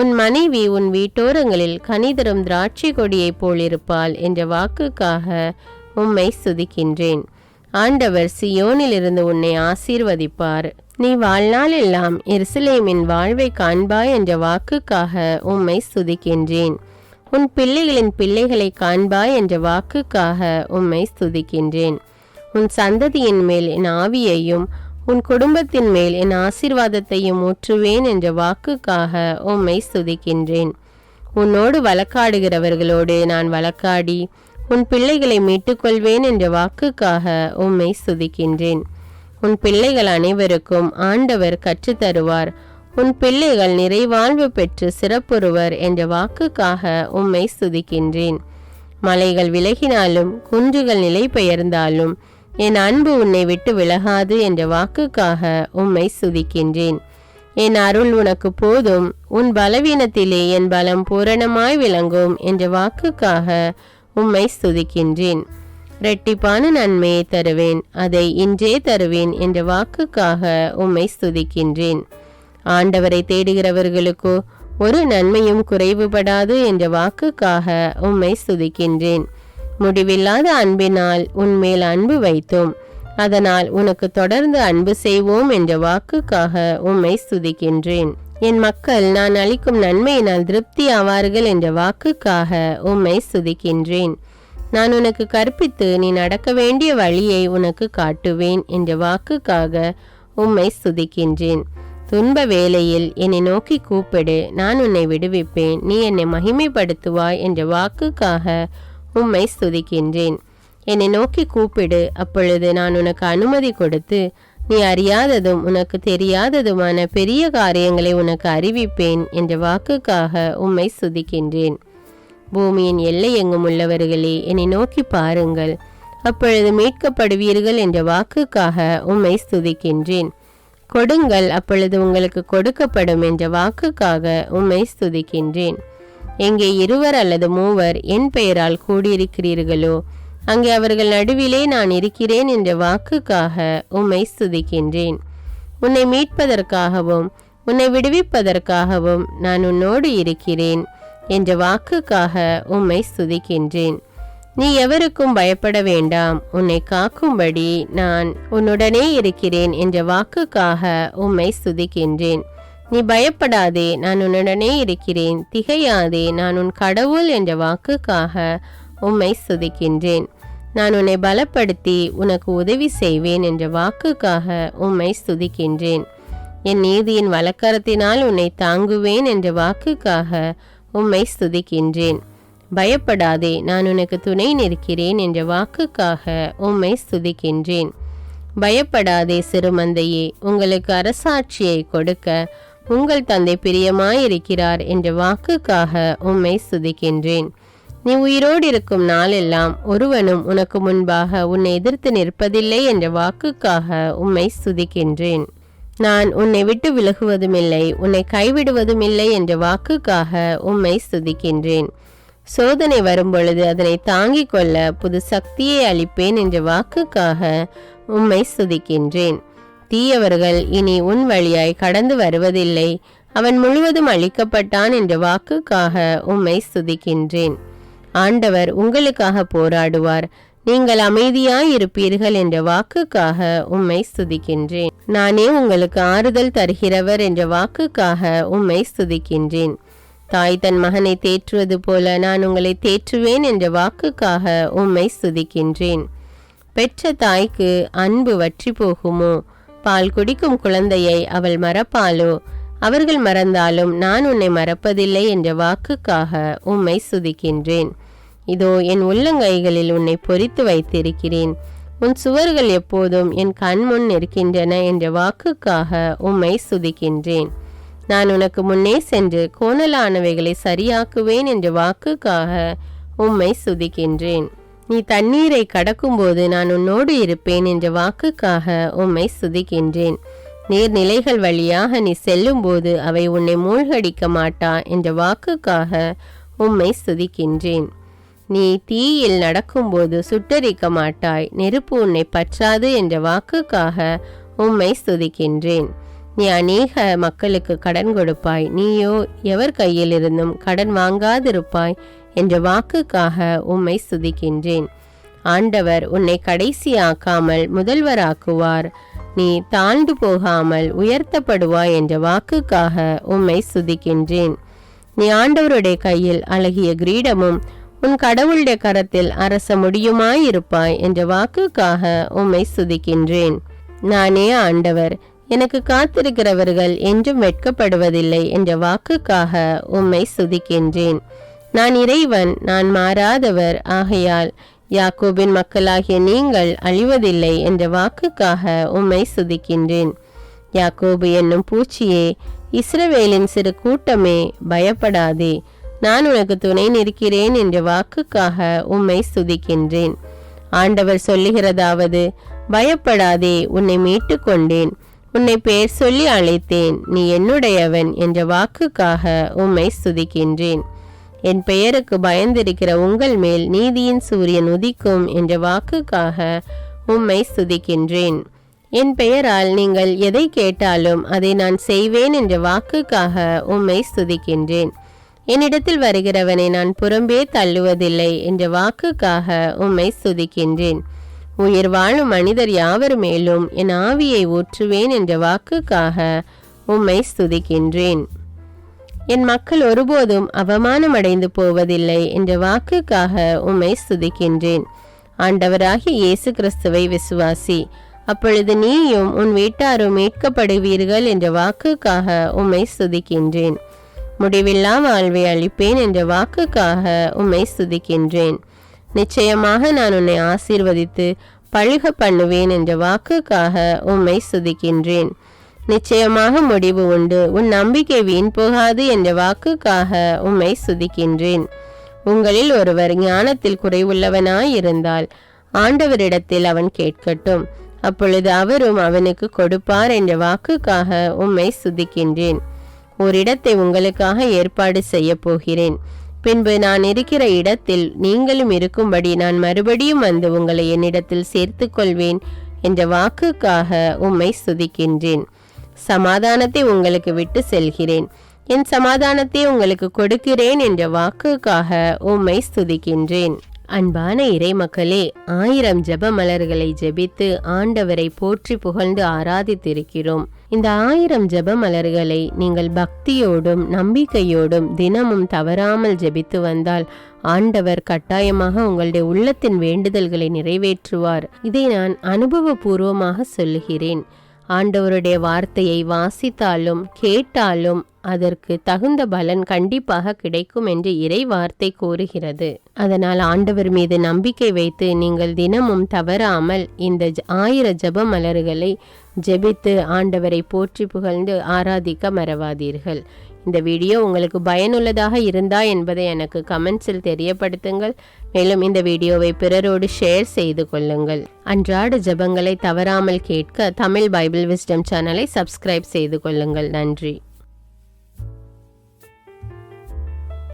உன் மனைவி உன் வீட்டோரங்களில் கனிதரும் திராட்சை கொடியைப் போலிருப்பாள் என்ற வாக்குக்காக உம்மை ஸ்துதிக்கின்றேன். ஆண்டவர் சியோனிலிருந்து உன்னை ஆசீர்வதிப்பார். நீ வாழ்நாள் எல்லாம் எருசலேமின் வாழ்வை காண்பாய் என்ற வாக்குக்காக உம்மை ஸ்துதிக்கின்றேன். உன் பிள்ளைகளின் பிள்ளைகளை காண்பாய் என்ற வாக்குக்காக உம்மை ஸ்துதிக்கின்றேன். உன் சந்ததியின் மேல் என் ஆவியையும் உன் குடும்பத்தின் மேல் என் ஆசீர்வாதத்தையும் ஊற்றுவேன் என்ற வாக்குக்காக உம்மை ஸ்துதிக்கின்றேன். உன்னோடு வழக்காடுகிறவர்களோடு நான் வழக்காடி உன் பிள்ளைகளை மீட்டுக்கொள்வேன் என்ற வாக்குக்காக உம்மை ஸ்துதிக்கின்றேன். உன் பிள்ளைகள் அனைவருக்கும் ஆண்டவர் கற்றுத்தருவார். உன் பிள்ளைகள் நிறைவாழ்வு பெற்று சிறப்புறுவர் என்ற வாக்குக்காக உம்மை ஸ்துதிக்கின்றேன். மலைகள் விலகினாலும் குன்றுகள் நிலை பெயர்ந்தாலும் என் அன்பு உன்னை விட்டு விலகாது என்ற வாக்குக்காக உம்மை ஸ்துதிக்கின்றேன். என் அருள் உனக்கு போதும், உன் பலவீனத்திலே என் பலம் பூரணமாய் விளங்கும் என்ற வாக்குக்காக உம்மை ஸ்துதிக்கின்றேன். இரட்டிப்பான நன்மையை தருவேன், அதை இன்றே தருவேன் என்ற வாக்குக்காக உம்மை ஸ்துதிக்கின்றேன். ஆண்டவரை தேடுகிறவர்களுக்கோ ஒரு நன்மையும் குறைவுபடாது என்ற வாக்குக்காக உம்மை ஸ்துதிக்கின்றேன். முடிவில்லாத அன்பினால் உன்மேல் அன்பு வைத்தோம், அதனால் உனக்கு தொடர்ந்து அன்பு செய்வோம் என்ற வாக்குக்காக உம்மை ஸ்துதிக்கின்றேன். என் மக்கள் நான் அளிக்கும் நன்மையினால் திருப்தி ஆவார்கள் என்ற வாக்குக்காக உம்மை ஸ்துதிக்கின்றேன். நான் உனக்கு கற்பித்து நீ நடக்க வேண்டிய வழியை உனக்கு காட்டுவேன் என்ற வாக்குக்காக உம்மை ஸ்துதிக்கின்றேன். துன்ப வேளையில் என்னை நோக்கி கூப்பிடு, நான் உன்னை விடுவிப்பேன், நீ என்னை மகிமைப்படுத்துவாய் என்ற வாக்குக்காக உம்மை ஸ்துதிக்கின்றேன். என்னை நோக்கி கூப்பிடு, அப்பொழுது நான் உனக்கு அனுமதி கொடுத்து நீ அறியாததும் உனக்கு தெரியாததுமான பெரிய காரியங்களை உனக்கு அறிவிப்பேன் என்ற வாக்குக்காக உம்மை ஸ்துதிக்கின்றேன். பூமியின் எல்லை எங்கும் உள்ளவர்களே என்னை நோக்கி பாருங்கள், அப்பொழுது மீட்கப்படுவீர்கள் என்ற வாக்குக்காக உம்மை ஸ்துதிக்கின்றேன். கொடுங்கள், அப்பொழுது உங்களுக்கு கொடுக்கப்படும் என்ற வாக்குக்காக உம்மை ஸ்துதிக்கின்றேன். எங்கே இருவர் அல்லது மூவர் என் பெயரால் கூடியிருக்கிறீர்களோ அங்கே அவர்கள் நடுவிலே நான் இருக்கிறேன் என்ற வாக்குக்காக உம்மை ஸ்துதிக்கின்றேன். உன்னை மீட்பதற்காகவும் உன்னை விடுவிப்பதற்காகவும் நான் உன்னோடு இருக்கிறேன் என்ற வாக்குக்காக உம்மை ஸ்துதிக்கின்றேன். நீ எவருக்கும் பயப்பட வேண்டாம், உன்னை காக்கும்படி நான் உன்னுடனே இருக்கிறேன் என்ற வாக்குக்காக உம்மை ஸ்துதிக்கின்றேன். நீ பயப்படாதே, நான் உன்னுடனே இருக்கிறேன், திகையாதே, நான் உன் கடவுள் என்ற வாக்குக்காக உம்மை ஸ்துதிக்கின்றேன். நான் உன்னை பலப்படுத்தி உனக்கு உதவி செய்வேன் என்ற வாக்குக்காக உம்மை ஸ்துதிக்கின்றேன். என் நீதியின் வலக்கரத்தினால் உன்னை தாங்குவேன் என்ற வாக்குக்காக உம்மை ஸ்துதிக்கின்றேன். பயப்படாதே, நான் உனக்கு துணை நிற்கிறேன் என்ற வாக்குக்காக உம்மை ஸ்துதிக்கின்றேன். பயப்படாதே சிறுமந்தையே, உங்களுக்கு அரசாட்சியை கொடுக்க உங்கள் தந்தை பிரியமாயிருக்கிறார் என்ற வாக்குக்காக உம்மை ஸ்துதிக்கின்றேன். நீ உயிரோடு இருக்கும் நாளெல்லாம் ஒருவனும் உனக்கு முன்பாக உன்னை எதிர்த்து நிற்பதில்லை என்ற வாக்குக்காக உம்மை ஸ்துதிக்கின்றேன். நான் உன்னை விட்டு விலகுவதுமில்லை, உன்னை கைவிடுவதுமில்லை என்ற வாக்குக்காக உம்மை ஸ்துதிக்கின்றேன். சோதனை வரும்பொழுது அதனை தாங்கிக் கொள்ள புது சக்தியை அளிப்பேன் என்ற வாக்குக்காக உம்மை ஸ்துதிக்கின்றேன். தீயவர்கள் இனி உன் வழியாய் கடந்து வருவதில்லை, அவன் முழுவதும் அழிக்கப்பட்டான் என்ற வாக்குக்காக உம்மை ஸ்துதிக்கின்றேன். ஆண்டவர் உங்களுக்காக போராடுவார், நீங்கள் அமைதியாய் இருப்பீர்கள் என்ற வாக்குக்காக உம்மை ஸ்துதிக்கின்றேன். நானே உங்களுக்கு ஆறுதல் தருகிறவர் என்ற வாக்குக்காக உம்மை ஸ்துதிக்கின்றேன். தாய் தன் மகனை தேற்றுவது போல நான் உங்களை தேற்றுவேன் என்ற வாக்குக்காக உம்மை ஸ்துதிக்கின்றேன். பெற்ற தாய்க்கு அன்பு வற்றி போகுமோ? பால் குடிக்கும் குழந்தையை அவள் மறப்பாளோ? அவர்கள் மறந்தாலும் நான் உன்னை மறப்பதில்லை என்ற வாக்குக்காக உம்மை ஸ்துதிக்கின்றேன். இதோ என் உள்ளங்கைகளில் உன்னை பொறித்து வைத்திருக்கிறேன், உன் சுவர்கள் எப்போதும் என் கண்முன் இருக்கின்றன என்ற வாக்குக்காக உம்மை ஸ்துதிக்கின்றேன். நான் உனக்கு முன்னே சென்று கோணலானவைகளை சரியாக்குவேன் என்ற வாக்குக்காக உம்மை ஸ்துதிக்கின்றேன். நீ தண்ணீரை கடக்கும்போது நான் உன்னோடு இருப்பேன் என்ற வாக்குக்காக உம்மை ஸ்துதிக்கின்றேன். நீர்நிலைகள் வழியாக நீ செல்லும்போது அவை உன்னை மூழ்கடிக்க மாட்டா என்ற வாக்குக்காக உம்மை ஸ்துதிக்கின்றேன். நீ தீயில் நடக்கும்போது சுட்டரிக்க மாட்டாய், நெருப்பு உன்னை பற்றாது என்ற வாக்குக்காக உம்மை ஸ்துதிக்கின்றேன். நீ அநேக மக்களுக்கு கடன் கொடுப்பாய், நீயோ எவர் கையிலிருந்தும் கடன் வாங்காதிருப்பாய் என்ற வாக்குக்காக உம்மை ஸ்துதிக்கின்றேன். ஆண்டவர் உன்னை கடைசியாக்காமல் முதல்வராக்குவார், நீ தாழ்ந்து போகாமல் உயர்த்தப்படுவாய் என்ற வாக்குக்காக உம்மை ஸ்துதிக்கின்றேன். நீ ஆண்டவருடைய கையில் அழகிய கிரீடமும் உன் கடவுளுடைய கரத்தில் அரச முடியுமாயிருப்பாய் என்ற வாக்குக்காக உம்மை ஸ்துதிக்கின்றேன். நானே ஆண்டவர், எனக்கு காத்திருக்கிறவர்கள் என்றும் வெட்கப்படுவதில்லை என்ற வாக்குக்காக உம்மை ஸ்துதிக்கின்றேன். நான் இறைவன், நான் மாறாதவர், ஆகையால் யாக்கோபின் மக்களாகிய நீங்கள் அழிவதில்லை என்ற வாக்குக்காக உம்மை ஸ்துதிக்கின்றேன். யாக்கோபு என்னும் பூச்சியே, இஸ்ரவேலின் சிறு கூட்டமே, பயப்படாதே, நான் உனக்கு துணை நிற்கிறேன் என்ற வாக்குக்காக உம்மை ஸ்துதிக்கின்றேன். ஆண்டவர் சொல்லுகிறதாவது, பயப்படாதே, உன்னை மீட்டு கொண்டேன், உன்னை பெயர் சொல்லி அழைத்தேன், நீ என்னுடையவன் என்ற வாக்குக்காக உம்மை ஸ்துதிக்கின்றேன். என் பெயருக்கு பயந்திருக்கிற உங்கள் மேல் நீதியின் சூரியன் உதிக்கும் என்ற வாக்குக்காக உம்மை ஸ்துதிக்கின்றேன். என் பெயரால் நீங்கள் எதை கேட்டாலும் அதை நான் செய்வேன் என்ற வாக்குக்காக உம்மை ஸ்துதிக்கின்றேன். என்னிடத்தில் வருகிறவனை நான் புறம்பே தள்ளுவதில்லை என்ற வாக்குக்காக உம்மை ஸ்துதிக்கின்றேன். உயிர் வாழும் மனிதர் யாவர் மேலும் என் ஆவியை ஊற்றுவேன் என்ற வாக்குக்காக உம்மை ஸ்துதிக்கின்றேன். என் மக்கள் ஒருபோதும் அவமானமடைந்து போவதில்லை என்ற வாக்குக்காக உம்மை ஸ்துதிக்கின்றேன். ஆண்டவராகிய இயேசு கிறிஸ்துவை விசுவாசி, அப்பொழுது நீயும் உன் வீட்டாரும் மீட்கப்படுவீர்கள் என்ற வாக்குக்காக உம்மை ஸ்துதிக்கின்றேன். முடிவில்லா வாழ்வை அளிப்பேன் என்ற வாக்குக்காக உம்மை ஸ்துதிக்கின்றேன். நிச்சயமாக நான் உன்னை ஆசீர்வதித்து பழுக பண்ணுவேன் என்ற வாக்குக்காக உம்மை ஸ்துதிக்கின்றேன். நிச்சயமாக முடிவு உண்டு, உன் நம்பிக்கை வீண் போகாது என்ற வாக்குக்காக உம்மை ஸ்துதிக்கின்றேன். உங்களில் ஒருவர் ஞானத்தில் குறைவுள்ளவனாயிருந்தால் ஆண்டவரிடத்தில் அவன் கேட்கட்டும், அப்பொழுது அவரும் அவனுக்கு கொடுப்பார் என்ற வாக்குக்காக உம்மை ஸ்துதிக்கின்றேன். ஓரிடத்தை உங்களுக்காக ஏற்பாடு செய்ய போகிறேன், பின்பு நான் இருக்கிற இடத்தில் நீங்களும் இருக்கும்படி நான் மறுபடியும் வந்து உங்களை என்னிடத்தில் சேர்த்து கொள்வேன் என்ற வாக்குக்காக உம்மை ஸ்துதிக்கின்றேன். சமாதானத்தை உங்களுக்கு விட்டு செல்கிறேன், என் சமாதானத்தை உங்களுக்கு கொடுக்கிறேன் என்ற வாக்குக்காக உம்மை ஸ்துதிக்கின்றேன். அன்பான இறை மக்களே, 1000 ஜெப மலர்களை ஜெபித்து ஆண்டவரை போற்றி புகழ்ந்து ஆராதித்திருக்கிறோம். இந்த 1000 ஜெப மலர்களை நீங்கள் பக்தியோடும் நம்பிக்கையோடும் தினமும் தவறாமல் ஜெபித்து வந்தால் ஆண்டவர் கட்டாயமாக உங்களுடைய உள்ளத்தின் வேண்டுதல்களை நிறைவேற்றுவார். இதை நான் அனுபவபூர்வமாக சொல்லுகிறேன். ஆண்டவருடைய வார்த்தையை வாசித்தாலும் கேட்டாலும் அதற்கு தகுந்த பலன் கண்டிப்பாக கிடைக்கும் என்று இறை வார்த்தை கூறுகிறது. அதனால் ஆண்டவர் மீது நம்பிக்கை வைத்து நீங்கள் தினமும் தவறாமல் இந்த 1000 ஜெப மலர்களை ஜெபித்து ஆண்டவரை போற்றி புகழ்ந்து ஆராதிக்க மறவாதீர்கள். இந்த வீடியோ உங்களுக்கு பயனுள்ளதாக இருந்தா என்பதை எனக்கு கமெண்ட்ஸில் தெரியப்படுத்துங்கள். மேலும் இந்த வீடியோவை பிறரோடு ஷேர் செய்து கொள்ளுங்கள். அன்றாட ஜெபங்களை தவறாமல் கேட்க தமிழ் பைபிள் விஸ்டம் சேனலை சப்ஸ்கிரைப் செய்து கொள்ளுங்கள். நன்றி.